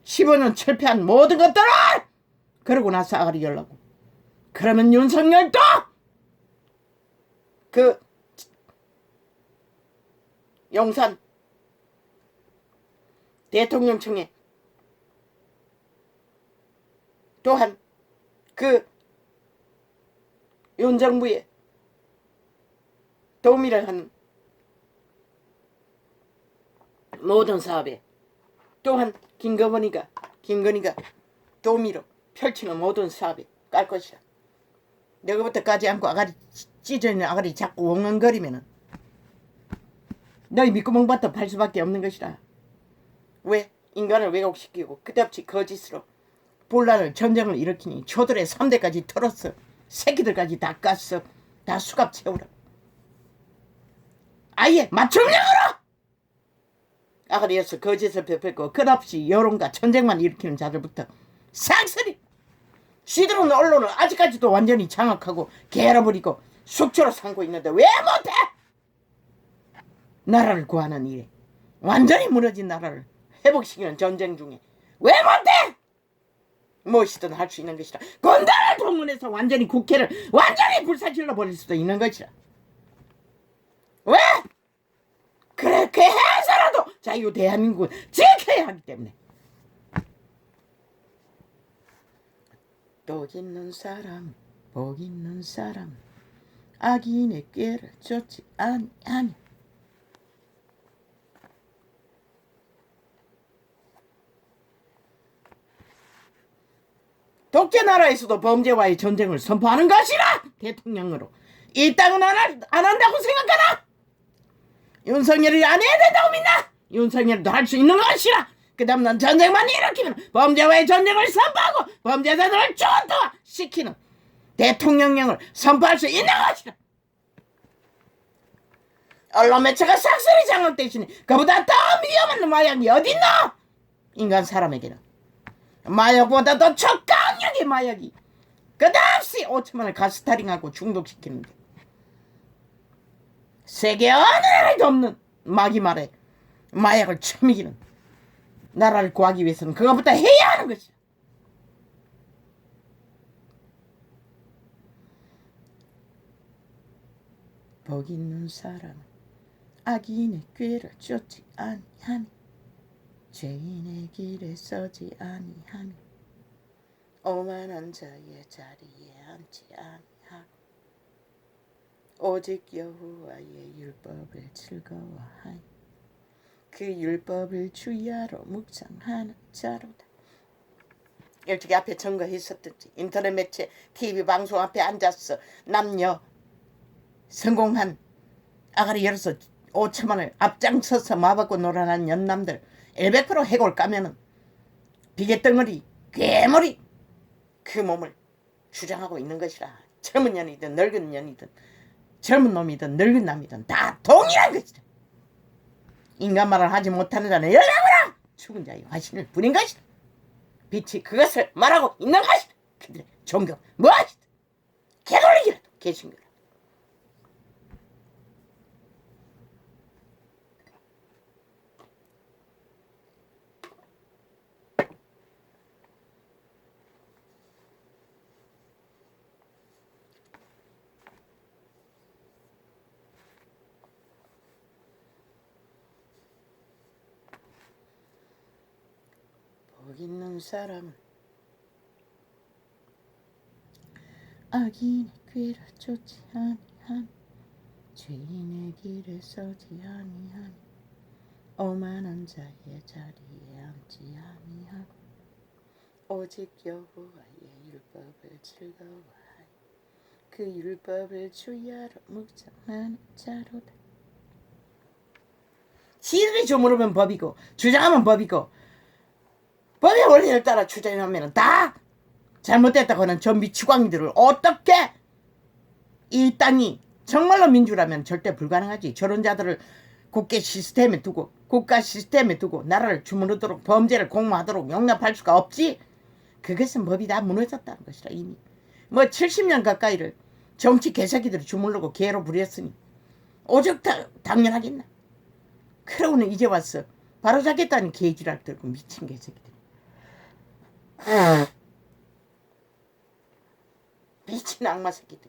15년 철폐한 모든 것들을 그러고 나서 아가리 열라고. 그러면 윤석열도 그 용산 대통령청에 또한 그 윤 정부에 도움을 하는 모든 사업에 또한 김건희가 도우미로 펼치는 모든 사업에 깔 것이라. 너희부터 까지 않고 아가리 찢어진 아가리 자꾸 엉엉거리면은 너희 밑구멍부터 팔 수밖에 없는 것이라. 왜? 인간을 왜곡시키고 끝없이 거짓으로 분란을 전쟁을 일으키니 초들의 3대까지 털었어. 새끼들까지 다 깠어. 다 수갑 채우라. 아예 맞춤형으로 아가리에서 거짓을 베풀고 끝없이 여론과 전쟁만 일으키는 자들부터 싹쓸이 시들어온 언론을 아직까지도 완전히 장악하고 개알아버리고 숙주로 삼고 있는데 왜 못해? 나라를 구하는 일에 완전히 무너진 나라를 회복시키는 전쟁 중에 왜 못해? 무엇이든 할 수 있는 것이라. 군대를 동원해서 완전히 국회를 완전히 불사질러 버릴 수도 있는 것이라. 왜? 그렇게 해서라도 자유 대한민국을 지켜야 하기 때문에. 복 있는 사람, 복 있는 사람, 악인의 꾀를 쫓지 아니하니. 독재 나라에서도 범죄와의 전쟁을 선포하는 것이라. 대통령으로 이 땅은 안 한다고 생각하나? 윤석열이 안 해야 된다고 믿나? 윤석열도 할 수 있는 것이라. 그 다음 난 전쟁만 일으키면 범죄와의 전쟁을 선포하고 범죄자들을 초토화시키는 대통령령을 선포할 수 있는 것이라. 언론 매체가 싹쓸이 장악되시니 그보다 더 위험한 마약이 어딨노? 인간 사람에게는 마약보다 더 초강력의 마약이 끝없이 5천만을 가스타링하고 중독시키는데 세계 어느 나라에도 없는 마귀 말에 마약을 처먹이는 나라를 구하기 위해서는 그것부터 해야 하는 것이야. 복 있는 사람은 악인의 꾀를 쫓지 아니하니 죄인의 길에 서지 아니하니 오만한 자의 자리에 앉지 아니하고 오직 여호와의 율법을 즐거워하니 그 율법을 주야로 묵상하는 자로다. 일찍이 앞에 증거했었듯이 인터넷 매체 TV 방송 앞에 앉았어. 남녀 성공한 아가리 열어서 5천만을 앞장서서 마법고 놀아난 연남들 100% 해골 까면은 비계덩어리 괴물이 그 몸을 주장하고 있는 것이라. 젊은 년이든 늙은 년이든 젊은 놈이든 늙은 남이든 다 동일한 것이라. 인간 말을 하지 못하는 자는 열나거라 죽은 자의 화신을 부린 것이라. 빛이 그것을 말하고 있는 것이라. 그들의 종교 무엇이든 개돌리기라도 개신교라. 복 있는 사람은 악인의 꾀를 쫓지 아니하니 죄인의 길에 서지 아니하니 오만한 자의 자리에 앉지 아니하고 오직 여호와의 율법을 즐거워하니 그 율법을 주야로 묵상하는 자로다. 지들이 주무르면 법이고 주장하면 법이고 법의 원리를 따라 주장하면 다 잘못됐다고 하는 저 미치광이들을 어떻게 이 땅이 정말로 민주라면 절대 불가능하지. 저런 자들을 국가 시스템에 두고 나라를 주무르도록 범죄를 공모하도록 용납할 수가 없지. 그것은 법이 다 무너졌다는 것이라. 이미 뭐 70년 가까이를 정치 개새끼들이 주무르고 개로 부렸으니 오죽 당연하겠나. 그러고는 이제 와서 바로잡겠다는 개지랄 들고 미친 개새끼들. 미친 악마 새끼들.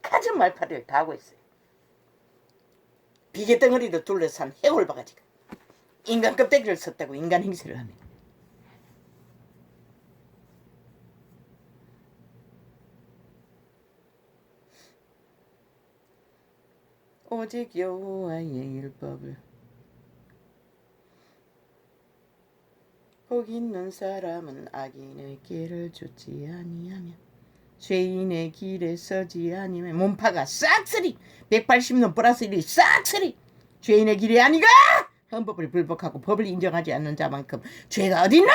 가진 말파리를 다 하고 있어요. 비계덩어리로 둘러싼 해골 바가지가 인간 껍데기를 썼다고 인간 행세를 하네. 오직 여호와의 율법을 복 있는 사람은 악인의 길을 쫓지 아니하며 죄인의 길에 서지 아니면 몸파가 싹쓸이 180년 플러스 1이 싹쓸이 죄인의 길이 아니가 헌법을 불복하고 법을 인정하지 않는 자만큼 죄가 어딨나?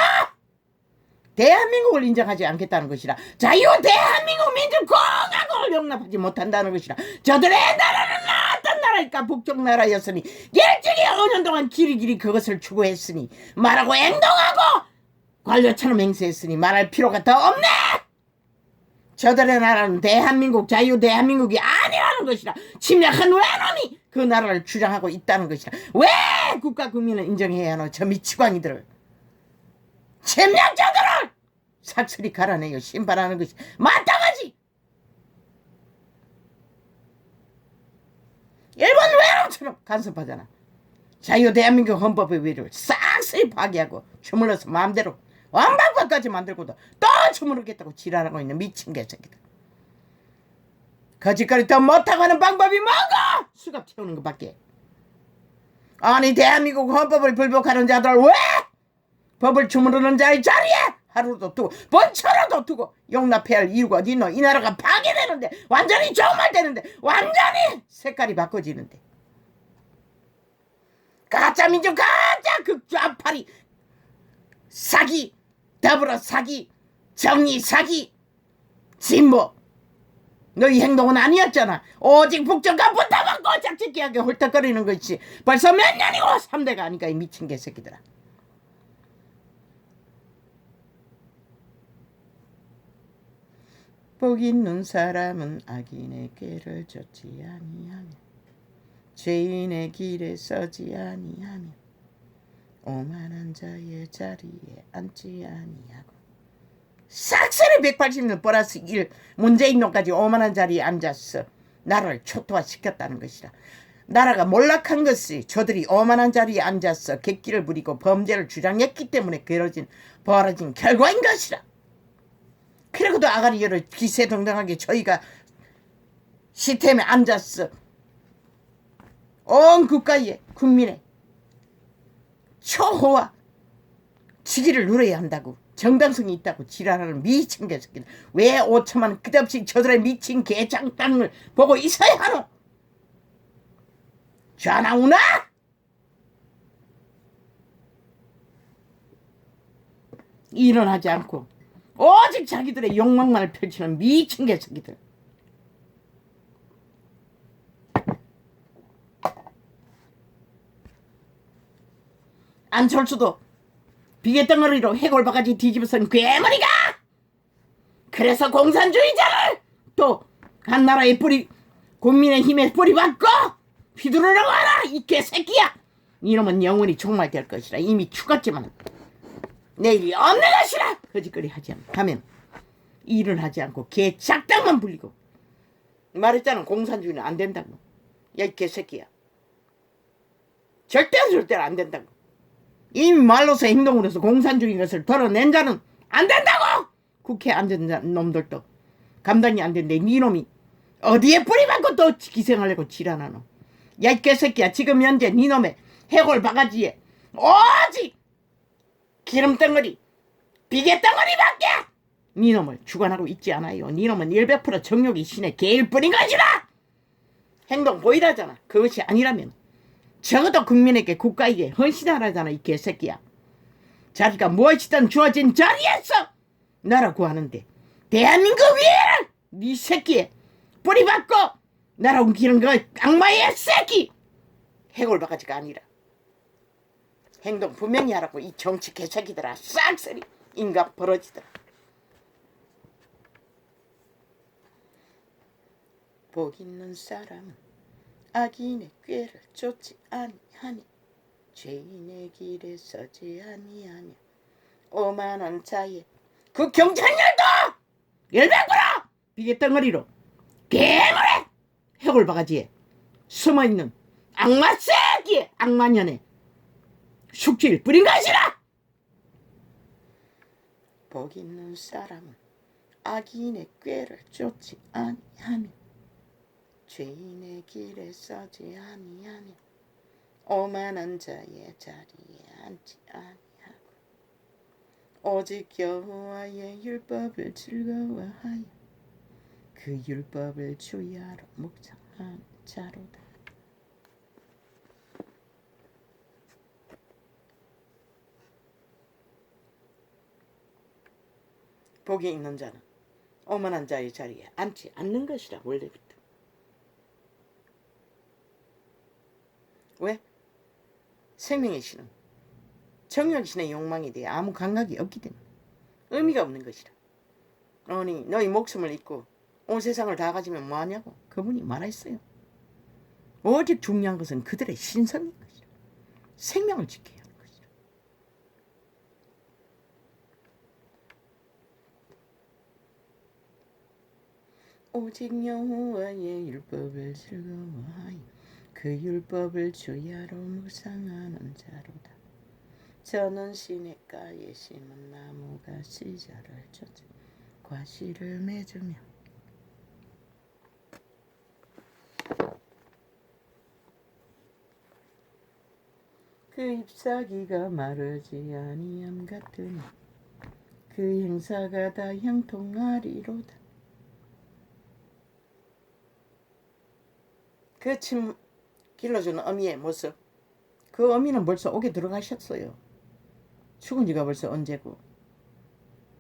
대한민국을 인정하지 않겠다는 것이라 자유 대한민국 민주공화국을 용납하지 못한다는 것이라 저들의 나라는 어떤 나라일까 북쪽 나라였으니 일찍이 5년 동안 길이길이 그것을 추구했으니 말하고 행동하고 관료처럼 행세했으니 말할 필요가 더 없네. 저들의 나라는 대한민국 자유 대한민국이 아니라는 것이라 침략한 외놈이 그 나라를 주장하고 있다는 것이라 왜 국가 국민을 인정해야 하노? 저 미치광이들을 침략자들을 삭슬이 갈아내어 심판하는 것이 마땅하지. 일본 외놈처럼 간섭하잖아. 자유 대한민국 헌법의 위를 싹쓸이 파괴하고 주물러서 마음대로 왕방법까지 만들고도 또 주무르겠다고 지랄하고 있는 미친 개새끼들. 거짓거리 더 못하고 하는 방법이 뭐고? 수갑 채우는 것밖에. 아니 대한민국 헌법을 불복하는 자들 왜 법을 주무르는 자의 자리에 하루도 두고 번처라도 두고 용납해야 할 이유가 어디 있노? 이 나라가 파괴되는데 완전히 종말되는데 완전히 색깔이 바꿔지는데 가짜민족 가짜 극좌파리 사기 더불어 사기 정의 사기 진보 너희 행동은 아니었잖아. 오직 북쪽과 붙어먹고 짝짓기하게 홀딱거리는 것이 벌써 몇 년이고 3대가 아니까 이 미친 개새끼들아. 복 있는 사람은 악인의 꾀를 좇지 아니하며 죄인의 길에 서지 아니하며 오만한 자의 자리에 앉지 아니하고 싹쓸이 180년 플러스 1 문재인 놈까지 오만한 자리에 앉았어. 나라를 초토화시켰다는 것이라. 나라가 몰락한 것이 저들이 오만한 자리에 앉았어 객기를 부리고 범죄를 주장했기 때문에 벌어진 결과인 것이라. 그래도 아가리를 기세등등하게 저희가 시스템에 앉았어. 온 국가의 국민의 초호화 지기를 누려야 한다고 정당성이 있다고 지랄하는 미친 개새끼들. 왜 5천만 끝없이 저들의 미친 개장땅을 보고 있어야 하노? 전화오나? 일어나지 않고 오직 자기들의 욕망만을 펼치는 미친 개새끼들. 안철수도 비계덩어리로 해골바가지 뒤집어선 괴물이가 그래서 공산주의자를 또 한나라의 뿌리 국민의힘에 뿌리받고 휘두르려고 하라 이 개새끼야. 이놈은 영원히 종말될 것이라 이미 죽었지만 내일이 없는 것이라. 거짓거리 하지 않으면 일을 하지 않고 개 작당만 불리고 말했잖아. 공산주의는 안 된다고. 야 이 개새끼야. 절대로 안 된다고. 이미 말로서 행동으로서 공산주의 것을 덜어낸 자는 안 된다고. 국회에 앉은 놈들도 감당이 안 된대. 니놈이 어디에 뿌리받고 또 기생하려고 지랄하노. 야 이 개새끼야. 지금 현재 니놈의 해골 바가지에 오직 기름덩어리 비계덩어리밖에 니놈을 주관하고 있지 않아요. 니놈은 100% 정욕이 신의 개일 뿐인 것이라. 행동 보이라잖아. 그것이 아니라면 적어도 국민에게 국가에게 헌신하라잖아 이 개새끼야. 자기가 무엇이든 주어진 자리에서 나라 구하는데 대한민국 위에는 네 새끼에 뿌리받고 나라 옮기는 거 악마의 새끼 해골바가지가 아니라 행동 분명히 하라고 이 정치 개새끼들아. 싹쓸이 인간 벌어지더라. 복 있는 사람은 악인의 꾀를 쫓지 아니하니 죄인의 길에 서지 아니하며 오만한 자의 그 경찰들도 100% 비계덩어리로 괴물의 해골바가지에 숨어있는 악마 새끼의 악마년의 숙주를 뿌린 것이라. 복 있는 사람은 악인의 꾀를 쫓지 아니하며 죄인의 길에 서지 아니하며 오만한 자의 자리에 앉지 아니하고 오직 여호와의 율법을 즐거워하여 그 율법을 주야로 묵상한 자로다. 복이 있는 자는 오만한 자의 자리에 앉지 않는 것이라. 원래부터. 왜? 생명의 신은 정욕의 신의 욕망에 대해 아무 감각이 없기 때문에 의미가 없는 것이라. 아니 너희 목숨을 잊고 온 세상을 다 가지면 뭐하냐고 그분이 말했어요. 오직 중요한 것은 그들의 신성인 것이라. 생명을 지켜야 하는 것이라. 오직 여호와의 율법을 즐거워하여 그 율법을 주야로 묵상하는 자로다. 저는 시냇가에 심은 나무가 시절을 쫓아 과실을 맺으며 그 잎사귀가 마르지 아니함 같으니 그 행사가 다 형통하리로다. 그 침 길러주는 어미의 모습, 그 어미는 벌써 옥에 들어가셨어요. 죽은 지가 벌써 언제고.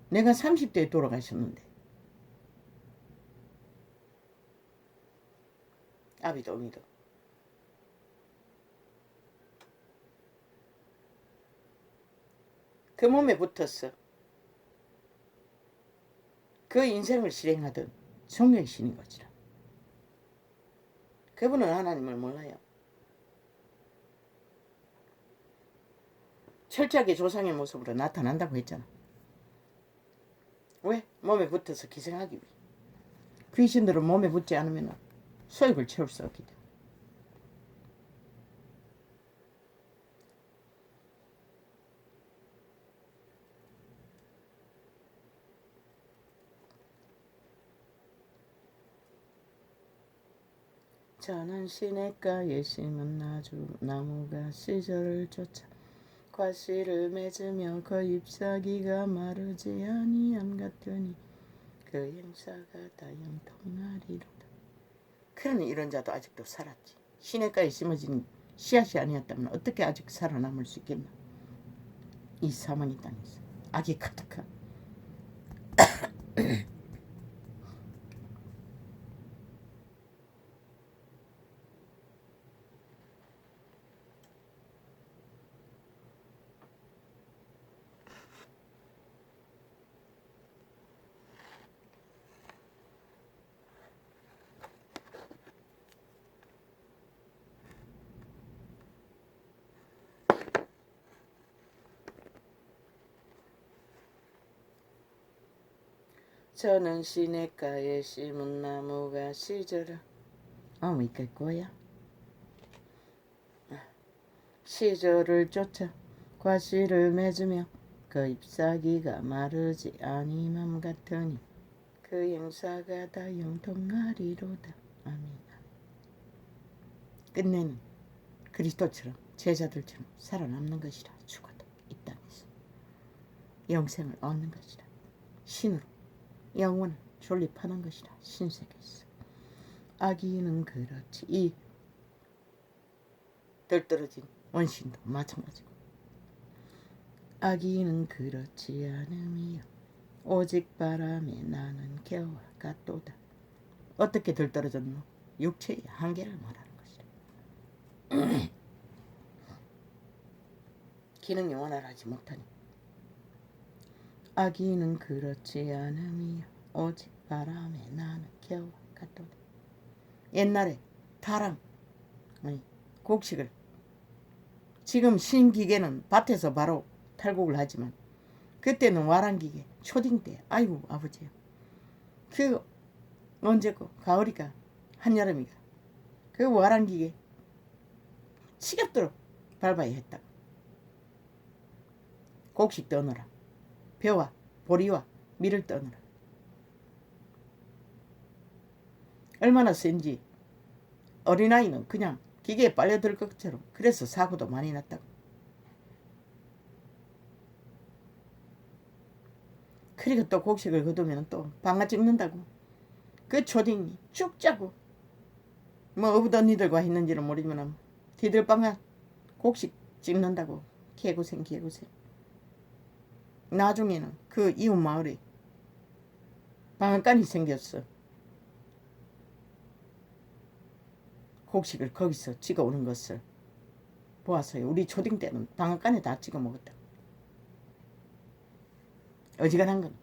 내가 30대에 돌아가셨는데. 아비도 어미도. 그 몸에 붙었어. 그 인생을 실행하던 성령의 신인 것이라. 그분은 하나님을 몰라요. 철저하게 조상의 모습으로 나타난다고 했잖아. 왜? 몸에 붙어서 기생하기 위해. 귀신들은 몸에 붙지 않으면 소욕을 채울 수 없기 때문에. 저는 시냇가에 심은 나무가 시절을 쫓아 과실을 맺으며 그 잎사귀가 마르지 아니함 같으니 그 행사가 다 형통하리로다. 그러니 이런 자도 아직도 살았지. 시냇가에 심어진 씨앗이 아니었다면 어떻게 아직 살아남을 수 있겠나. 이 사망의 땅에서 악이 가득한 저는 시냇가에 심은 나무가 시절을 있겠고야. 시절을 쫓아 과실을 맺으며 그 잎사귀가 마르지 아니함 같으니 그 행사가 다 형통하리로다. 아멘. 끝내는 그리스도처럼 제자들처럼 살아남는 것이라. 죽어도 이 땅에서 영생을 얻는 것이라. 신으로 영원을 존립하는 것이라. 신세계에서. 악인은 그렇지. 이 덜떨어진 원신도 마찬가지고. 악인은 그렇지 않음이요 오직 바람에 나는 겨와 같도다. 어떻게 덜떨어졌노? 육체의 한계를 말하는 것이라. 기능 영원을 하지 못하니. 악인은 그렇지 않음이요 오직 바람에 나는 겨와 같도다. 옛날에 타랑 곡식을, 지금 신기계는 밭에서 바로 탈곡을 하지만 그때는 와랑기계 초딩 때. 아이고 아버지요. 그 언제고 가을이가 한여름이가 그 와랑기계 지겹도록 밟아야 했다고. 곡식 떠느라 벼와 보리와 밀을 떠느라 얼마나 센지. 어린아이는 그냥 기계에 빨려들 것처럼. 그래서 사고도 많이 났다고. 그리고 또 곡식을 거두면 또 방아 찍는다고. 그 초딩이 쭉 짜고 뭐 어부 언니들과 했는지는 모르지만 디들방아 곡식 찍는다고 개고생. 나중에는 그 이웃 마을에 방앗간이 생겼어. 곡식을 거기서 찍어 오는 것을 보았어요. 우리 초딩 때는 방앗간에 다 찍어 먹었다. 어지간한 건.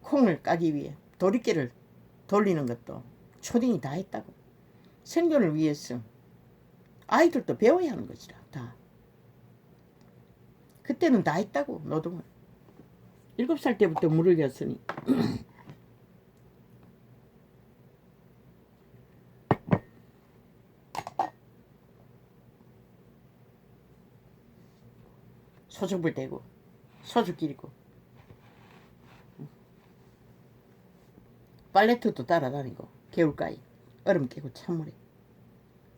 콩을 까기 위해 도리깨를 돌리는 것도 초딩이 다 했다고. 생존을 위해서 아이들도 배워야 하는 것이라 다. 그때는 다 했다고 노동을. 7살 때부터 물을 겼으니 소죽불 대고 소죽 기리고 빨래터도 따라다니고 개울가에 얼음 깨고 찬물에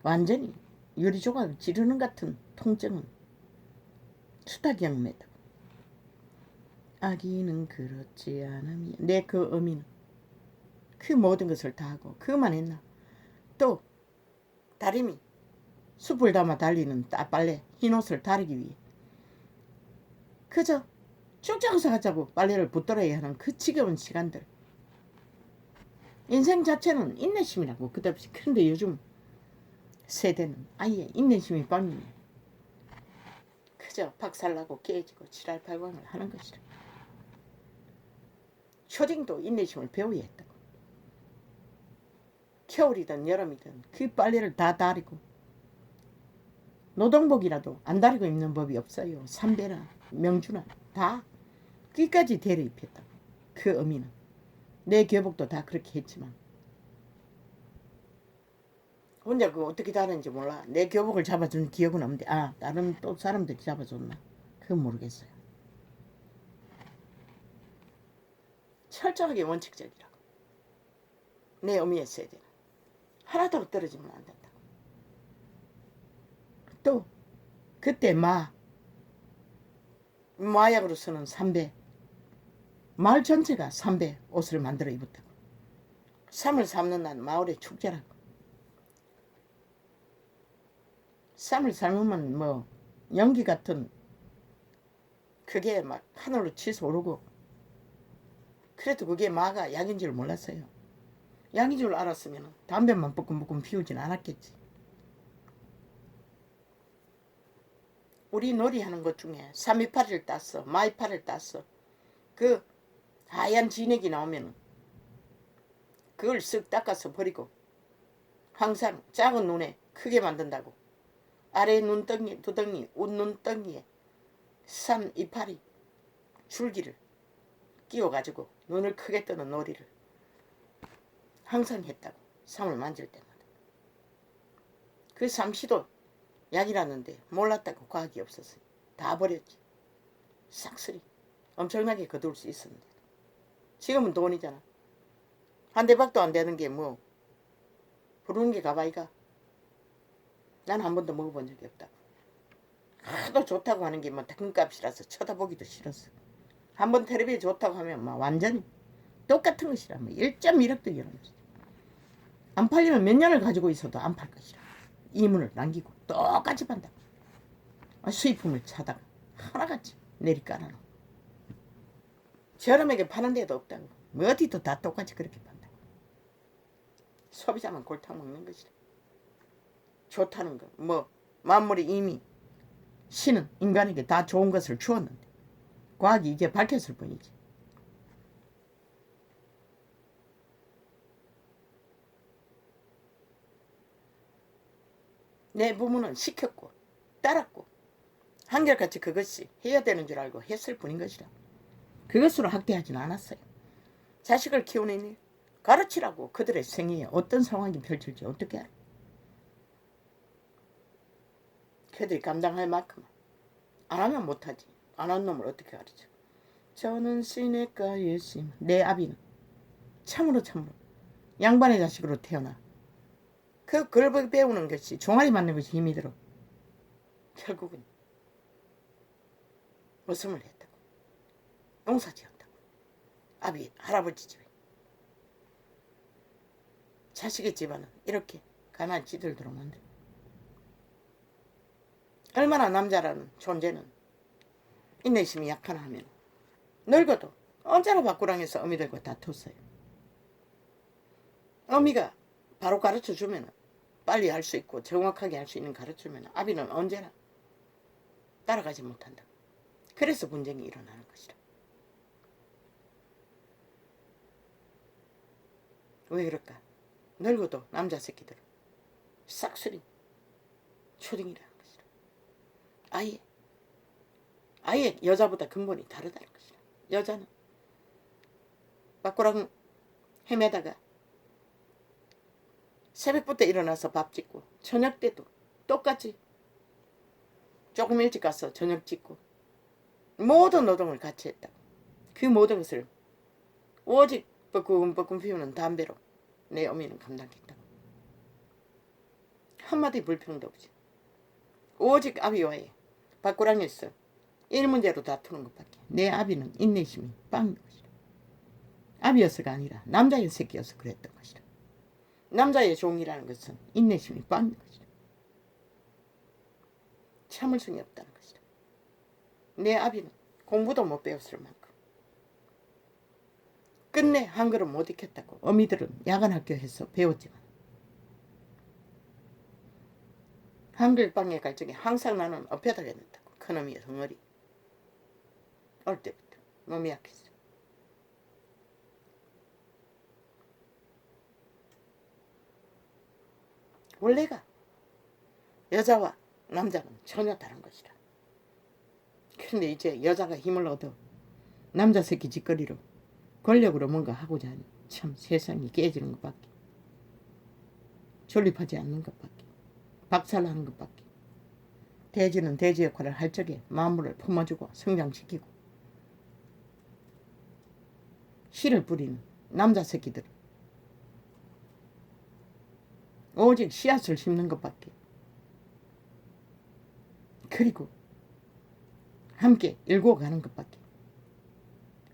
완전히 유리 조각을 지르는 같은 통증은 수다경매다. 아기는 그렇지 않으며 내 그 어미는 그 모든 것을 다 하고 그만 했나. 또 다리미 숲을 담아 달리는 따빨래 흰옷을 다리기 위해 그저 쭉장사 하자고 빨래를 붙들어야 하는 그 지겨운 시간들. 인생 자체는 인내심이라고 끝없이. 그런데 요즘 세대는 아예 인내심이 빵이네. 그저 박살나고 깨지고 지랄팔광을 하는 것이라. 초딩도 인내심을 배워야 했다고. 겨울이든 여름이든 그 빨래를 다 다리고 노동복이라도 안 다리고 입는 법이 없어요. 삼배나 명주나 다 끝까지 대를 입혔다고. 그 어미는 내 교복도 다 그렇게 했지만 혼자 그 어떻게 다른지 몰라. 내 교복을 잡아준 기억은 없는데 다른 또 사람들이 잡아줬나 그건 모르겠어요. 철저하게 원칙적이라고. 내 어미의 세대는 하나도 떨어지면 안 된다고. 또 그때 마약으로 쓰는 삼배, 마을 전체가 삼배 옷을 만들어 입었다고. 3을 삶는 날 마을의 축제라고. 3을 삶으면 뭐 연기 같은 그게 막 하늘로 치솟오르고. 그래도 그게 마가 약인 줄 몰랐어요. 약인 줄 알았으면 담배만 뿜뿜 피우진 않았겠지. 우리 놀이하는 것 중에 328을 땄어. 마이파를 땄어. 그 하얀 진액이 나오면 그걸 쓱 닦아서 버리고 항상 작은 눈에 크게 만든다고. 아래 눈덩이 두덩이 웃눈덩이에 328이 줄기를 끼워가지고 눈을 크게 뜨는 놀이를 항상 했다고. 3을 만질 때마다. 그 삼시도 약이라는데 몰랐다고. 과학이 없었어요. 다 버렸지. 싹쓸이. 엄청나게 거둘 수 있었는데. 지금은 돈이잖아. 한 대박도 안 되는 게 뭐 부르는 게 가봐이가. 난 한 번도 먹어본 적이 없다고. 하도 좋다고 하는 게 뭐 등값이라서 쳐다보기도 싫었어. 한번 텔레비에 좋다고 하면 막 완전히 똑같은 것이라. 뭐 1.1억도 이런 것이지. 안 팔리면 몇 년을 가지고 있어도 안 팔 것이라. 이문을 남기고 똑같이 판다. 수입품을 사다가 하나같이 내리깔아놓고. 저렴하게 파는 데도 없다고. 뭐 어디도 다 똑같이 그렇게 판다고. 소비자만 골탕 먹는 것이라. 좋다는 거 뭐 만물이 이미 신은 인간에게 다 좋은 것을 주었는데 과학이 이제 밝혔을 뿐이지. 내 부모는 시켰고 따랐고 한결같이 그것이 해야 되는 줄 알고 했을 뿐인 것이라. 그것으로 학대하지는 않았어요. 자식을 키우는 일 가르치라고. 그들의 생애에 어떤 상황이 펼칠지 어떻게 알아. 그들이 감당할 만큼 안 하면 못하지. 안 한 놈을 어떻게 가르쳐. 저는 시냇가의 심. 내 아비는 참으로 양반의 자식으로 태어나 그걸 배우는 것이 종아리 맞는 것이 힘이 들어 결국은 웃음을 했다고. 농사지었다고. 아비 할아버지 집에. 자식의 집안은 이렇게 가난한 찌들도록 만든. 얼마나 남자라는 존재는 인내심이 약하나 하면 늙어도 언제나 밖구랑에서 어미들과 다퉜어요. 어미가 바로 가르쳐주면 빨리 할 수 있고 정확하게 할 수 있는 가르쳐주면 아비는 언제나 따라가지 못한다. 그래서 분쟁이 일어나는 것이다. 왜 그럴까? 늙어도 남자 새끼들은 싹쓸이 초딩이라는 것이다. 아예 여자보다 근본이 다르다는 것이다. 여자는 밖구랑 헤매다가 새벽부터 일어나서 밥 짓고 저녁 때도 똑같이 조금 일찍 가서 저녁 짓고 모든 노동을 같이 했다고. 그 모든 것을 오직 뻐끔뻐끔 피우는 담배로 내 어미는 감당했다고. 한마디 불평도 없이 오직 아비와의 밖구랑에서 일 문제로 다투는 것밖에. 내 아비는 인내심이 빵인 것이다. 아비여서가 아니라 남자의 새끼여서 그랬던 것이다. 남자의 종이라는 것은 인내심이 빵인 것이다. 참을성이 없다는 것이다. 내 아비는 공부도 못 배웠을 만큼 끝내 한글은 못 익혔다고. 어미들은 야간학교에서 배웠지만 한글방에 갈 적에 항상 나는 엎혀다 했는다고. 큰어미의 덩어리. 어릴 때부터 몸이 약했어. 원래가 여자와 남자는 전혀 다른 것이다. 그런데 이제 여자가 힘을 얻어 남자 새끼 짓거리로 권력으로 뭔가 하고자 하니 참 세상이 깨지는 것밖에. 존립하지 않는 것밖에. 박살나는 것밖에. 대지는 대지 역할을 할 적에 만물을 품어주고 성장시키고 씨를 뿌리는 남자 새끼들 오직 씨앗을 심는 것밖에. 그리고 함께 일고 가는 것밖에.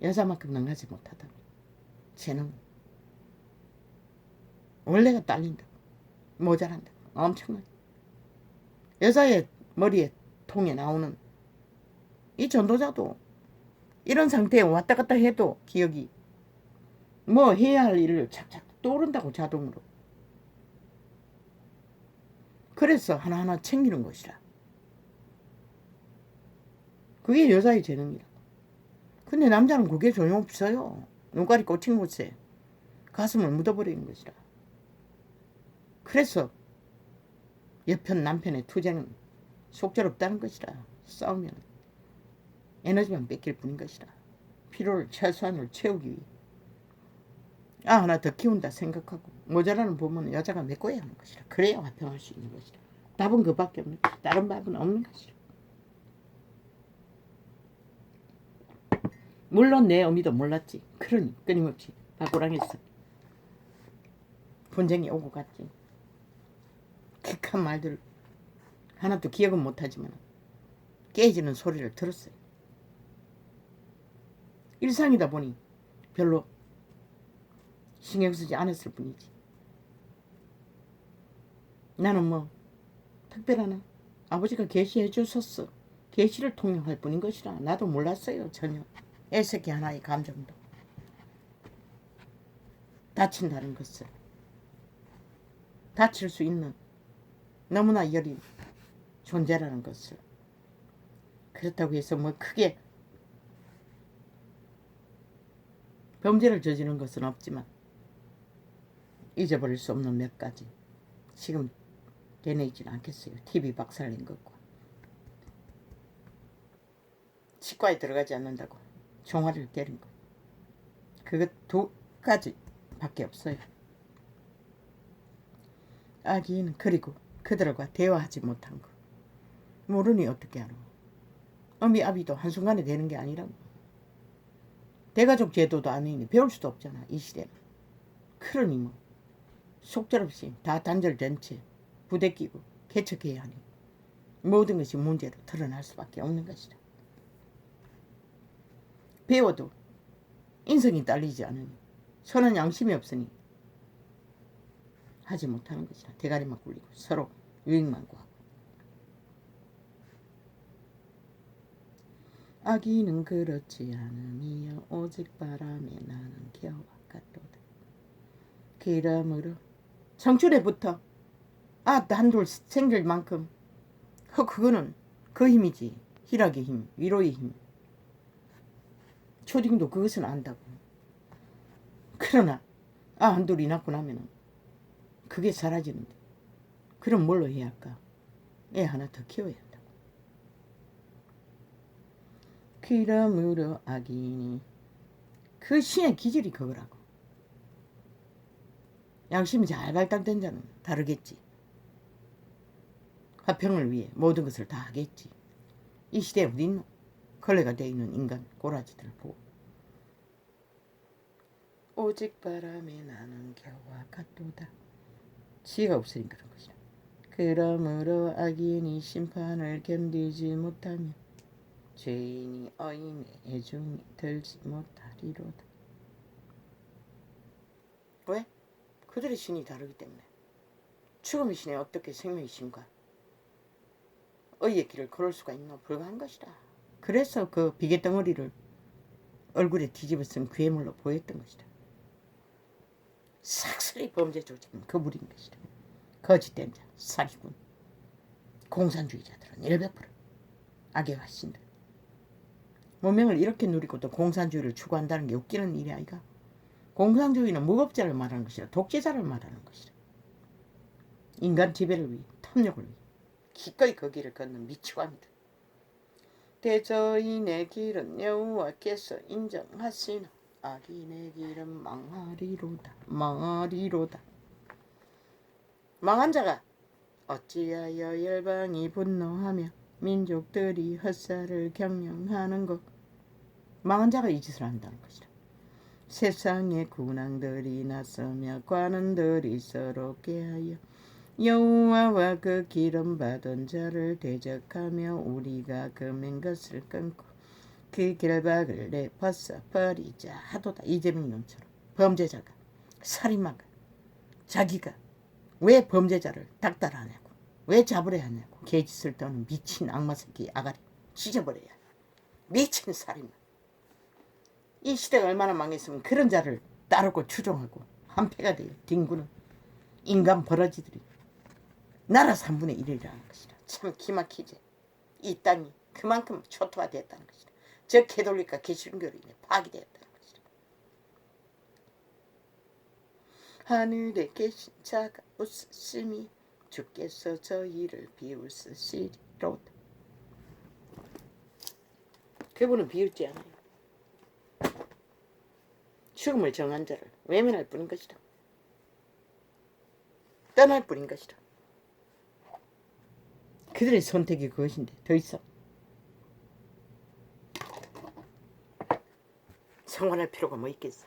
여자만큼 능하지 못하다. 재능은 원래가 딸린다고. 모자란다고. 엄청나게. 여자의 머리에 통에 나오는 이 전도자도 이런 상태에 왔다 갔다 해도 기억이 뭐 해야 할 일을 착착 떠오른다고. 자동으로. 그래서 하나하나 챙기는 것이라. 그게 여자의 재능이라. 근데 남자는 그게 전혀 없어요. 눈깔이 꽂힌 곳에 가슴을 묻어버리는 것이라. 그래서 옆편 남편의 투쟁은 속절없다는 것이라. 싸우면 에너지만 뺏길 뿐인 것이라. 피로를 최소한으로 채우기 위해 하나 더 키운다 생각하고 모자라는 부모는 여자가 메꿔야 하는 것이라. 그래야 화평할 수 있는 것이라. 답은 그밖에 없는 것이라. 다른 답은 없는 것이라. 물론 내 어미도 몰랐지. 그러니 끊임없이 밖구랑에서 분쟁이 오고 갔지. 극한 말들 하나도 기억은 못하지만 깨지는 소리를 들었어요. 일상이다 보니 별로 신경 쓰지 않았을 뿐이지. 나는 뭐 특별하나 아버지가 계시해 주셨어. 계시를 통용할 뿐인 것이라. 나도 몰랐어요. 전혀. 애새끼 하나의 감정도 다친다는 것을, 다칠 수 있는 너무나 여린 존재라는 것을. 그렇다고 해서 뭐 크게 범죄를 저지른 것은 없지만 잊어버릴 수 없는 몇 가지 지금 되뇌이지는 않겠어요. TV 박살낸 것과 치과에 들어가지 않는다고 종아리를 때린 것, 그것 두 가지밖에 없어요. 아기는 그리고 그들과 대화하지 못한 거. 모르니 어떻게 알아. 어미 아비도 한순간에 되는 게 아니라고. 대가족 제도도 아니니 배울 수도 없잖아. 이 시대는. 그러니 뭐 속절없이 다 단절된 채 부대끼고 개척해야 하니 모든 것이 문제로 드러날 수밖에 없는 것이다. 배워도 인성이 딸리지 않으니 손은 양심이 없으니 하지 못하는 것이라. 대가리만 굴리고 서로 유익만 구하고. 아기는 그렇지 않으며 오직 바람에 나는 겨와 같도다. 그러므로 성출에부터 한둘 생길 만큼 그거는 그 힘이지. 희락의 힘, 위로의 힘. 초딩도 그것은 안다고. 그러나 한둘이 낳고 나면은 그게 사라지는데 그럼 뭘로 해야 할까? 애 하나 더 키워야 한다고. 그러므로 아기니 그 신의 기질이 그거라고. 양심이 잘 발달된 자는 다르겠지. 화평을 위해 모든 것을 다 하겠지. 이 시대에 어딨노? 걸레가 되어 있는 인간 꼬라지들 보고. 오직 바람에 나는 겨와 같도다. 지혜가 없으니까 그런 것이다. 그러므로 악인이 심판을 견디지 못하며 죄인이 어인의 애중에 들지 못하리로다. 왜? 그들의 신이 다르기 때문에. 죽음의 신에 어떻게 생명의 신과 의의 길을 걸을 수가 있노? 불가한 것이다. 그래서 그 비계덩어리를 얼굴에 뒤집어 쓴 괴물로 보였던 것이다. 싹쓸이 범죄 조직은 그물인 것이다. 거짓된 자, 사기꾼, 공산주의자들은 100% 악의 화신들. 문명을 이렇게 누리고도 공산주의를 추구한다는 게 웃기는 일이 아이가. 공산주의는 무법자를 말하는 것이라 독재자를 말하는 것이라. 인간 지배를 위해, 탐욕을 위해 기꺼이 그 길을 걷는 미치광이다. 대저인의 길은 여호와께서 인정하시나 악인의 길은 망하리로다. 망하리로다. 망한 자가 어찌하여 열방이 분노하며 민족들이 헛살을 경영하는고. 망한 자가 이 짓을 한다는 것이다. 세상의 군왕들이 나서며 관원들이 서로 꾀하여 여호와와 그 기름 받은 자를 대적하며 우리가 금인 것을 끊고 그 결박을 내벗어 버리자 하도다. 이재명 놈처럼 범죄자가, 살인마가 자기가 왜 범죄자를 닥달하냐고, 왜 잡으려 하냐고 개짓을 떠는 미친 악마 새끼 아가리 찢어버려야. 미친 살인마. 이 시대가 얼마나 망했으면 그런 자를 따르고 추종하고 한패가 돼요. 뒹구는 인간 버러지들이 나라 3분의 1이라는 것이다. 참 기막히지. 이 땅이 그만큼 초토화 됐다는 것이다. 저 개돌리가 개신교로 인해 파괴되었다는 것이다. 하늘에 계신 자가 웃으심이 주께서 저희를 비웃으시리로다. 그분은 비웃지 않아요. 죽음을 정한 자를 외면할 뿐인 것이다. 떠날 뿐인 것이다. 그들의 선택이 그것인데 더 이상 성원할 필요가 뭐 있겠어.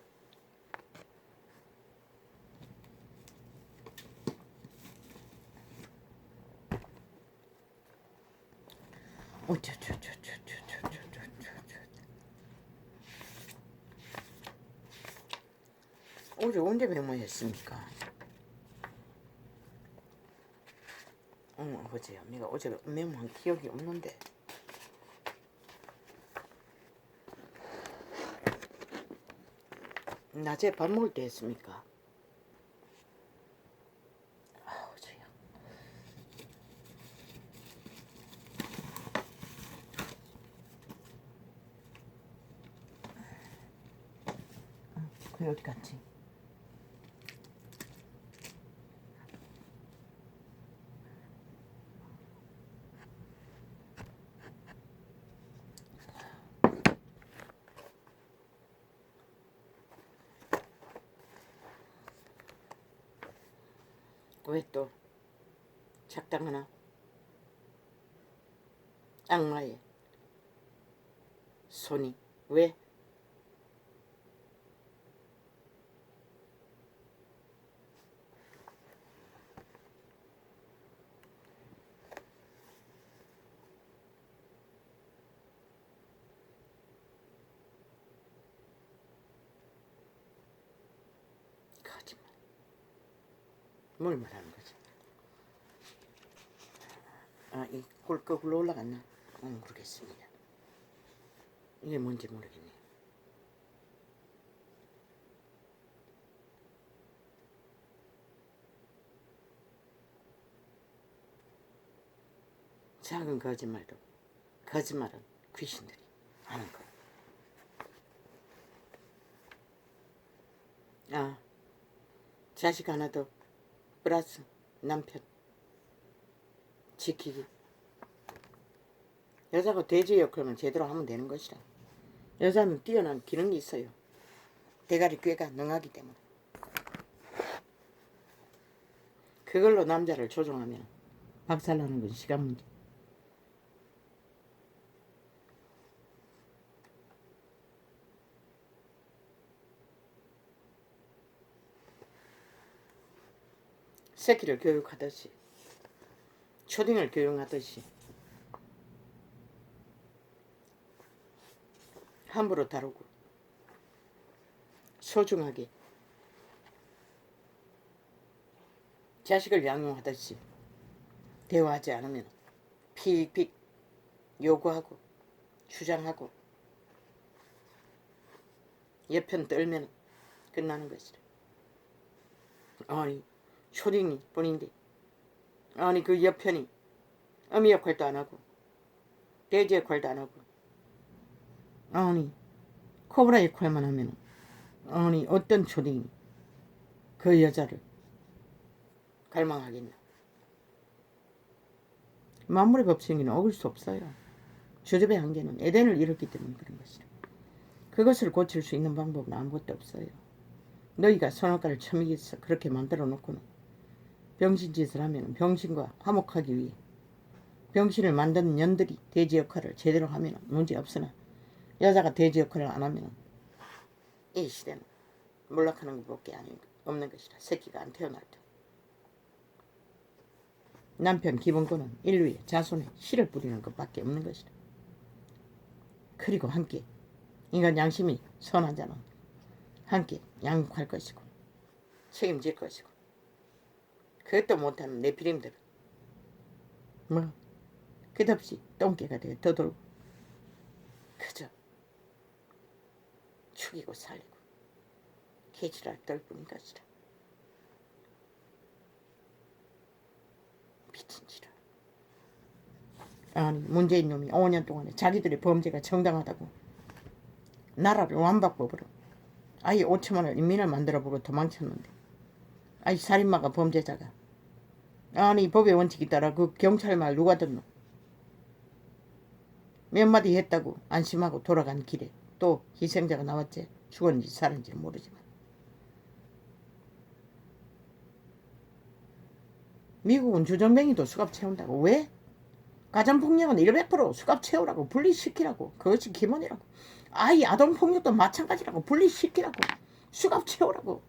어제 언제 메모했습니까? 어제요. 내가 어제 메모한 기억이 없는데. 낮에 밥 먹을 때 했습니까? 어제요. 그게 어디 갔지? 왜 또 작당하나? 악마의 손이 왜? 뭘 말하는 거지? 아, 이 거꾸로 올라갔나? 모르겠습니다. 이게 뭔지 모르겠네요. 작은 거짓말도 거짓말은 귀신들이 하는 거. 아, 자식 하나 더 플러스 남편 지키기. 여자가 돼지 역할만 제대로 하면 되는 것이라. 여자는 뛰어난 기능이 있어요. 대가리 꾀가 능하기 때문에. 그걸로 남자를 조종하면 박살나는 건 시간 문제. 새끼를 교육하듯이, 초딩을 교육하듯이 함부로 다루고 소중하게 자식을 양육하듯이 대화하지 않으면 픽픽 요구하고 주장하고 옆편 떨면 끝나는 것이다. 아니 초딩이 뿐인데, 아니 그 옆편이 어미 역할도 안 하고 돼지 역할도 안 하고, 아니 코브라 역할만 하면, 아니 어떤 초딩이 그 여자를 갈망하겠나. 만물의 법칙에는 어길 수 없어요. 주접의 한계는 에덴을 잃었기 때문에 그런 것이다. 그것을 고칠 수 있는 방법은 아무것도 없어요. 너희가 선악과를 처먹여서 그렇게 만들어 놓고는 병신짓을 하면 병신과 화목하기 위해 병신을 만드는 년들이 돼지 역할을 제대로 하면 문제 없으나, 여자가 돼지 역할을 안 하면 이 시대는 몰락하는 것밖에 없는 것이다. 새끼가 안 태어날 때. 남편 기본권은 인류의 자손에 씨를 뿌리는 것밖에 없는 것이다. 그리고 함께 인간 양심이 선한 자는 함께 양육할 것이고 책임질 것이고, 그것도 못하는 네피림들은 뭐 끝없이 똥개가 되어 떠돌고 그저 죽이고 살리고 개지랄 떨 뿐인 것이다. 미친 지랄. 아니 문재인 놈이 5년 동안에 자기들의 범죄가 정당하다고 나라를 완박법으로 아예 5천만을 인민을 만들어보고 도망쳤는데, 아이 살인마가 범죄자가, 아니 법의 원칙에 따라 그 경찰 말 누가 듣노? 몇 마디 했다고 안심하고 돌아간 길에 또 희생자가 나왔지. 죽었는지 살았는지 모르지만. 미국은 주정뱅이도 수갑 채운다고. 왜? 가정폭력은 100% 수갑 채우라고, 분리시키라고. 그것이 기본이라고. 아이 아동폭력도 마찬가지라고. 분리시키라고, 수갑 채우라고.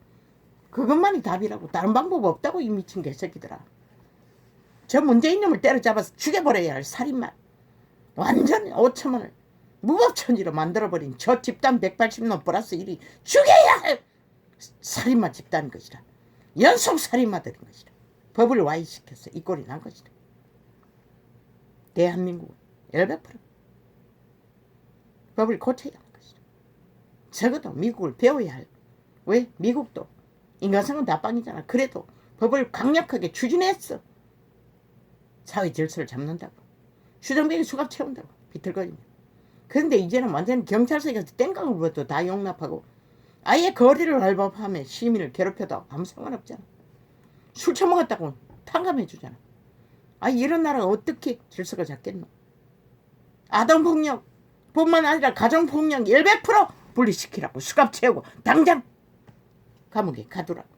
그것만이 답이라고. 다른 방법 없다고. 이 미친 개새끼들아. 저 문재인 놈을 때려잡아서 죽여버려야 할 살인마, 완전히 5천만을 무법천지로 만들어버린 저 집단 180놈 플러스 1이 죽여야 할 살인마 집단인 것이다. 연속 살인마들인 것이다. 법을 와이시켜서 이 꼴이 난 것이다. 대한민국은 100% 법을 고쳐야 하는 것이다. 적어도 미국을 배워야 할. 왜? 미국도 인간성은 다빵이잖아. 그래도 법을 강력하게 추진했어. 사회 질서를 잡는다고. 주정뱅이 수갑 채운다고. 비틀거리면. 그런데 이제는 완전히 경찰서에 가서 땡깡을 부어도 다 용납하고, 아예 거리를 활보하며 시민을 괴롭혀도 아무 상관없잖아. 술 처먹었다고 탕감해주잖아. 이런 나라가 어떻게 질서가 잡겠노. 아동폭력 뿐만 아니라 가정폭력 100% 분리시키라고. 수갑 채우고 당장 감옥에 가두라고.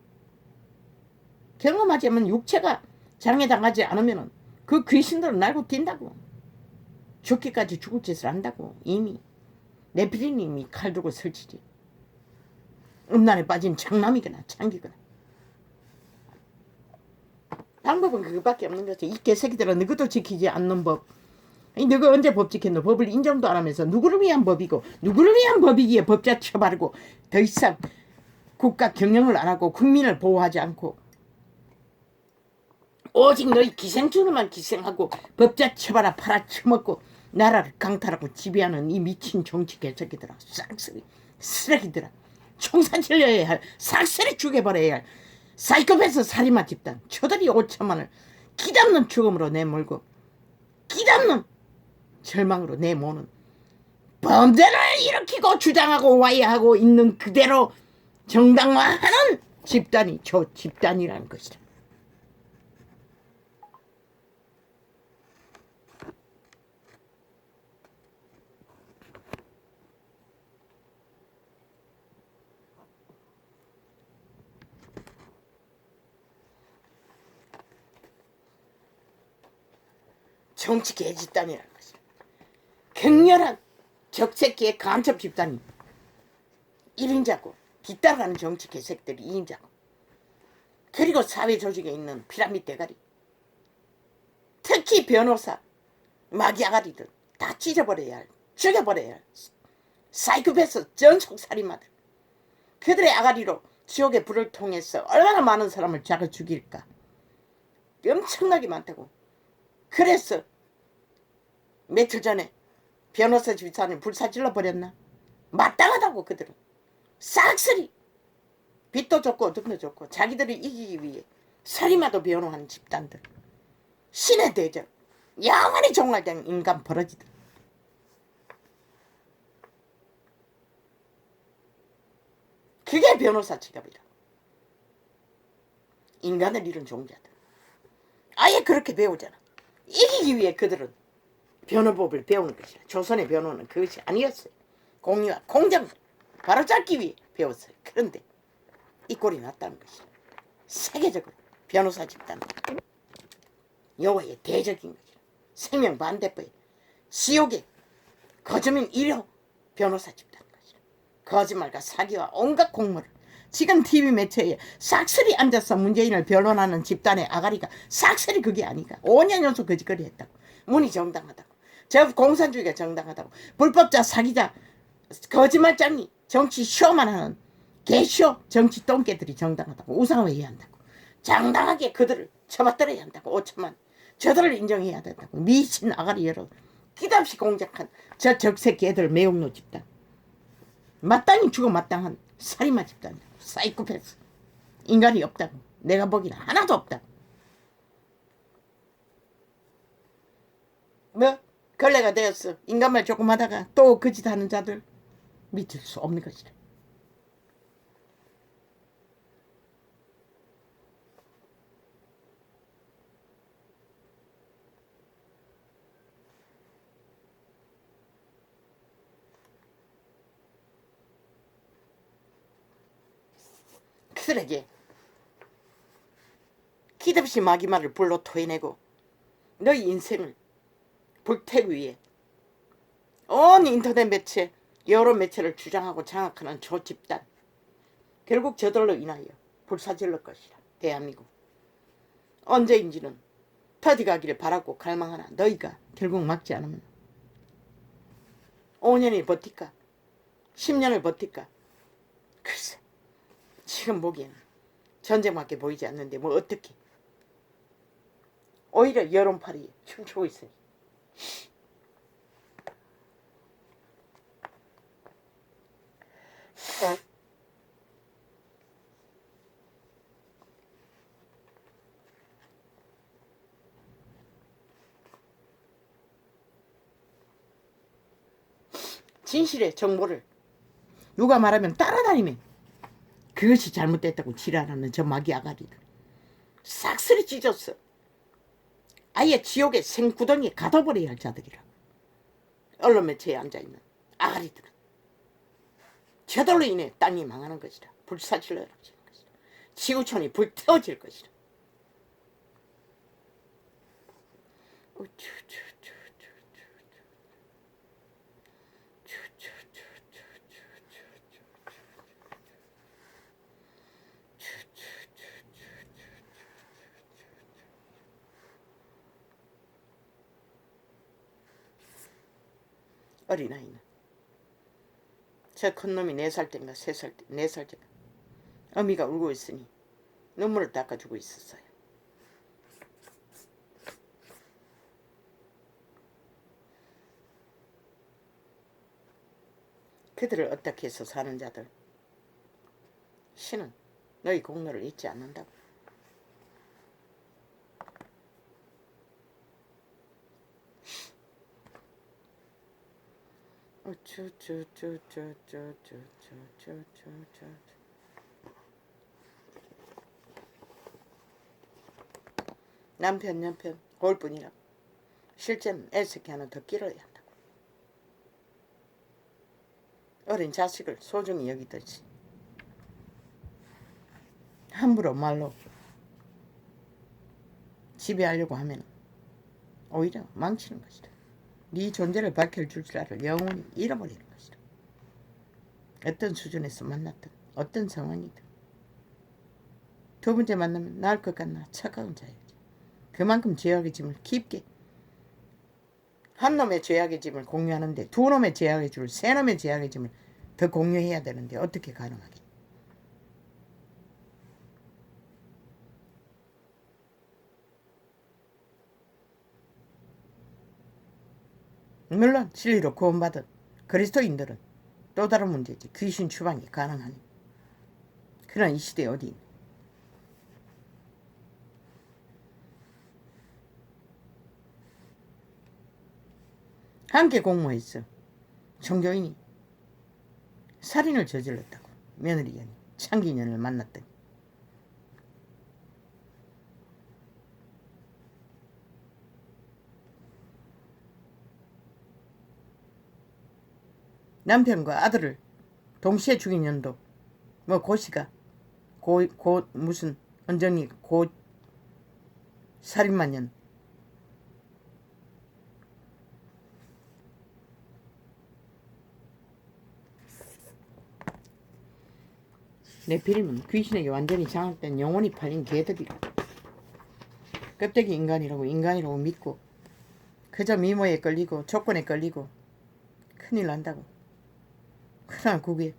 경험하지 않으면 육체가 장애당하지 않으면 그 귀신들은 날고 뛴다고. 죽기까지 죽을 짓을 한다고. 이미 네피리님이 칼 들고 설치지. 음란에 빠진 장남이거나 창기거나. 방법은 그것밖에 없는 거지. 이 개새끼들은 너희도 지키지 않는 법. 너가 언제 법 지켰노? 법을 인정도 안 하면서 누구를 위한 법이고 누구를 위한 법이기에 법자 처바르고 더 이상 국가 경영을 안 하고 국민을 보호하지 않고 오직 너희 기생충들만 기생하고 법자 쳐봐라 팔아쳐먹고 나라를 강탈하고 지배하는 이 미친 정치 개새끼들아. 싹쓸이 쓰레기들아. 총살 질려야 할, 싹쓸이 죽여버려야 할 사이코패스 살인마 집단. 저들이 5천만을 기담는 죽음으로 내몰고 기담는 절망으로 내모는 범죄를 일으키고 주장하고 와야하고 있는 그대로 정당화하는 집단이 저 집단이라는 것이다. 정치 개집단이라는 것이다. 격렬한 적새끼의 간첩 집단이 1인자고 뒤따라가는 정치 개새끼들이 2인자고 그리고 사회 조직에 있는 피라미드 대가리 특히 변호사 마귀아가리들 다 찢어버려야 할 죽여버려야 할 사이코패스 전속살인마들 그들의 아가리로 지옥의 불을 통해서 얼마나 많은 사람을 잡아 죽일까. 엄청나게 많다고. 그래서 며칠 전에 변호사 집사님 불사질러 버렸나? 마땅하다고. 그들은 싹쓸이 빚도 줬고 어둠도 줬고 자기들을 이기기 위해 살인마도 변호하는 집단들. 신의 대적 영원히 종말된 인간 버러지들. 그게 변호사 직업이라. 인간을 잃은 종자들. 아예 그렇게 배우잖아. 이기기 위해 그들은 변호법을 배우는 것이라. 조선의 변호는 그것이 아니었어요. 공의와 공정 바로잡기 위해 배웠어요. 그런데 이 꼴이 났다는 것이라. 세계적으로 변호사 집단 여호와의 대적인 것이라. 생명반대법에 지옥의 거저민 1호 변호사 집단 것이라. 거짓말과 사기와 온갖 공모를 지금 TV 매체에 싹쓸이 앉아서 문재인을 변론하는 집단의 아가리가 싹쓸이 그게 아니가. 5년 연속 거짓거리 했다고. 문이 정당하다고. 저 공산주의가 정당하다고. 불법자 사기자 거짓말장이 정치 쇼만 하는 개쇼 정치 똥개들이 정당하다고. 우상회해야 한다고. 장당하게 그들을 쳐받들어야 한다고. 5천만 저들을 인정해야 된다고. 미친 아가리 여러 끼답시 공작한 저 적새끼 애들 매혹노 집단. 마땅히 죽어 마땅한 살인마 집단. 사이코패스. 인간이 없다고. 내가 보기에는 하나도 없다고. 뭐? 걸레가 되었어. 인간말 조금 하다가 또 그 짓 하는 자들 믿을 수 없는 것이다. 그들에게 기덥이 마귀말을 불로 토해내고 너희 인생을 불태우기 위해 온 인터넷 매체 여러 매체를 주장하고 장악하는 저 집단. 결국 저들로 인하여 불사질러 것이라. 대한민국 언제인지는 터져가기를 바라고 갈망하나 너희가 결국 막지 않으면 5년이 버틸까 10년을 버틸까. 글쎄 지금 보기에는 전쟁밖에 보이지 않는데 뭐 어떻게. 오히려 여론파리에 춤추고 있으니. 진실의 정보를 누가 말하면 따라다니면 그것이 잘못됐다고 지랄하는 저 마귀 아가리들. 싹쓸이 찢었어. 아예 지옥의 생구덩이에 가둬버려야 할 자들이라고. 언론 매체에 앉아있는 아가리들은. 저들로 인해 땅이 망하는 것이라. 불사질러질 것이라. 지구촌이 불태워질 것이라. 어린아이는 저 큰놈이 4살 때인가 3살 때 4살 때 어미가 울고 있으니 눈물을 닦아주고 있었어요. 그들을 어떻게 해서 사는 자들. 신은 너희 공로를 잊지 않는다고. 남편 올 뿐이라. 실제는 애석히 하나 더 길어야 한다고. 어린 자식을 소중히 여기듯이 함부로 말로 지배하려고 하면 오히려 망치는 것이다. 네 존재를 밝혀줄 줄 알아 영원히 잃어버리는 것이다. 어떤 수준에서 만났든 어떤 상황이든 두 번째 만나면 나을 것 같나 착각은 자야지. 그만큼 죄악의 짐을 깊게 한 놈의 죄악의 짐을 공유하는데 두 놈의 죄악의 짐을 세 놈의 죄악의 짐을 더 공유해야 되는데 어떻게 가능하게. 물론 진리로 구원받은 그리스도인들은 또 다른 문제지. 귀신 추방이 가능하니. 그러나 이 시대에 어디 있니? 함께 공모했어. 종교인이 살인을 저질렀다고. 며느리견이 창기년을 만났더니. 남편과 아들을 동시에 죽인 년도 뭐 고시가 고 무슨 언정이 고 살인마년. 내 필임은 귀신에게 완전히 장악된 영혼이 팔린 개들이라. 껍데기 인간이라고 믿고 그저 미모에 끌리고 조건에 끌리고 큰일 난다고. 그러나 그게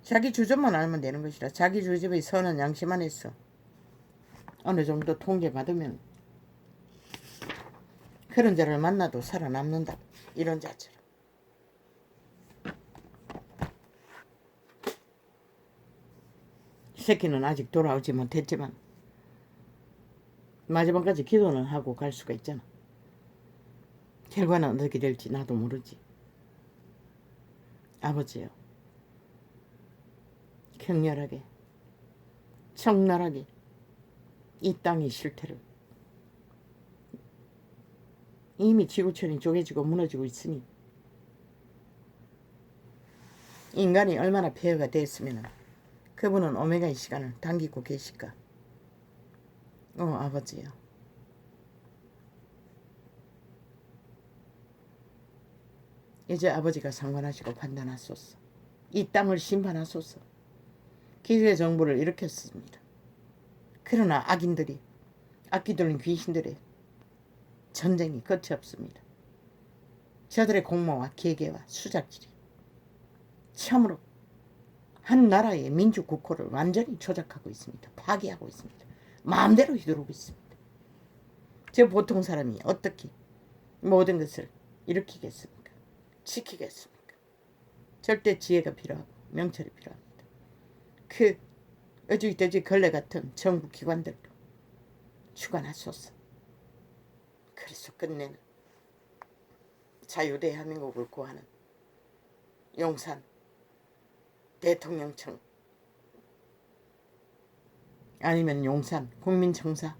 자기 주접만 알면 되는 것이라. 자기 주접의 선한 양심 안에서 어느 정도 통제받으면 그런 자를 만나도 살아남는다. 이런 자처럼. 이 새끼는 아직 돌아오지 못했지만 마지막까지 기도는 하고 갈 수가 있잖아. 결과는 어떻게 될지 나도 모르지. 아버지요, 격렬하게 적나라하게 이 땅의 실태를 이미 지구촌이 쪼개지고 무너지고 있으니 인간이 얼마나 폐허가 됐으면 그분은 오메가의 시간을 당기고 계실까. 아버지요, 이제 아버지가 상관하시고 판단하소서. 이 땅을 심판하소서. 기회의 정부를 일으켰습니다. 그러나 악인들이 악기들린 귀신들의 전쟁이 끝이 없습니다. 저들의 공모와 계계와 수작질이 참으로 한 나라의 민주국호를 완전히 조작하고 있습니다. 파괴하고 있습니다. 마음대로 휘두르고 있습니다. 저 보통 사람이 어떻게 모든 것을 일으키겠습니까? 지키겠습니까? 절대 지혜가 필요하고 명철이 필요합니다. 그 어주이돼지 걸레 같은 정부 기관들도 주관하소서. 그래서 끝내는 자유대한민국을 구하는 용산 대통령청 아니면 용산 국민청사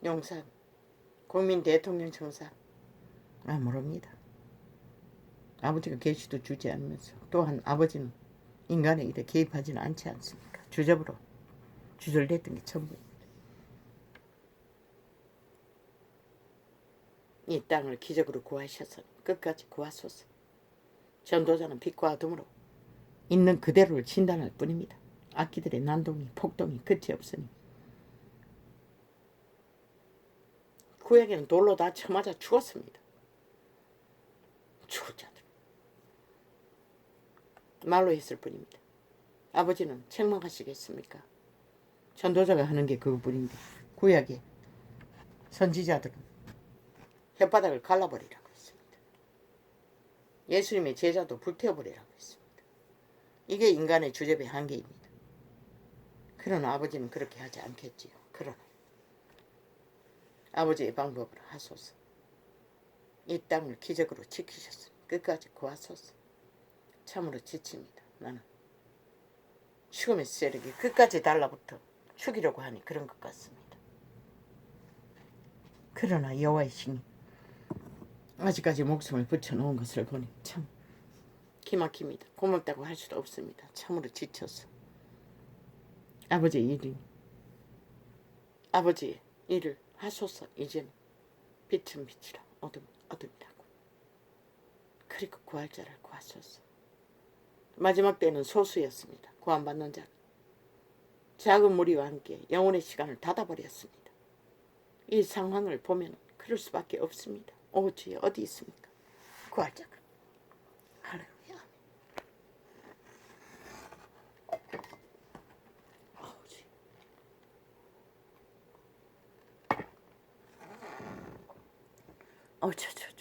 용산 국민 대통령청사 모릅니다. 아버지가 계시도 주지 않으면서 또한 아버지는 인간의 일에 개입하지는 않지 않습니까? 주접으로 주절됐던 게 전부입니다. 이 땅을 기적으로 구하셔서 끝까지 구하소서. 전도자는 빛과 어둠으로 있는 그대로를 진단할 뿐입니다. 악기들의 난동이 폭동이 끝이 없으니 구약에는 돌로 다 쳐맞아 죽었습니다. 죽을 자들. 말로 했을 뿐입니다. 아버지는 책망하시겠습니까? 전도자가 하는 게 그것뿐인데 구약의 선지자들은 혓바닥을 갈라버리라고 했습니다. 예수님의 제자도 불태워버리라고 했습니다. 이게 인간의 주접의 한계입니다. 그러나 아버지는 그렇게 하지 않겠지요. 그러나 아버지의 방법으로 하소서. 이 땅을 기적으로 지키셨으니 끝까지 구하소서. 참으로 지칩니다. 나는 죽음의 세력이 끝까지 달라붙어 죽이려고 하니 그런 것 같습니다. 그러나 여호와의 신이 아직까지 목숨을 붙여놓은 것을 보니 참 기막힙니다. 고맙다고 할 수도 없습니다. 참으로 지쳐서 아버지의 일이 아버지의 일을 하소서. 이제는 빛은 빛이라 어둠은 어둠이라고. 그리고 구할 자를 구하소서. 마지막 때는 소수였습니다. 구원받는 자 작은 무리와 함께 영혼의 시간을 닫아버렸습니다. 이 상황을 보면 그럴 수밖에 없습니다. 오 주여 어디 있습니까? 구할 자가. 할렐루야. 오 주여. 저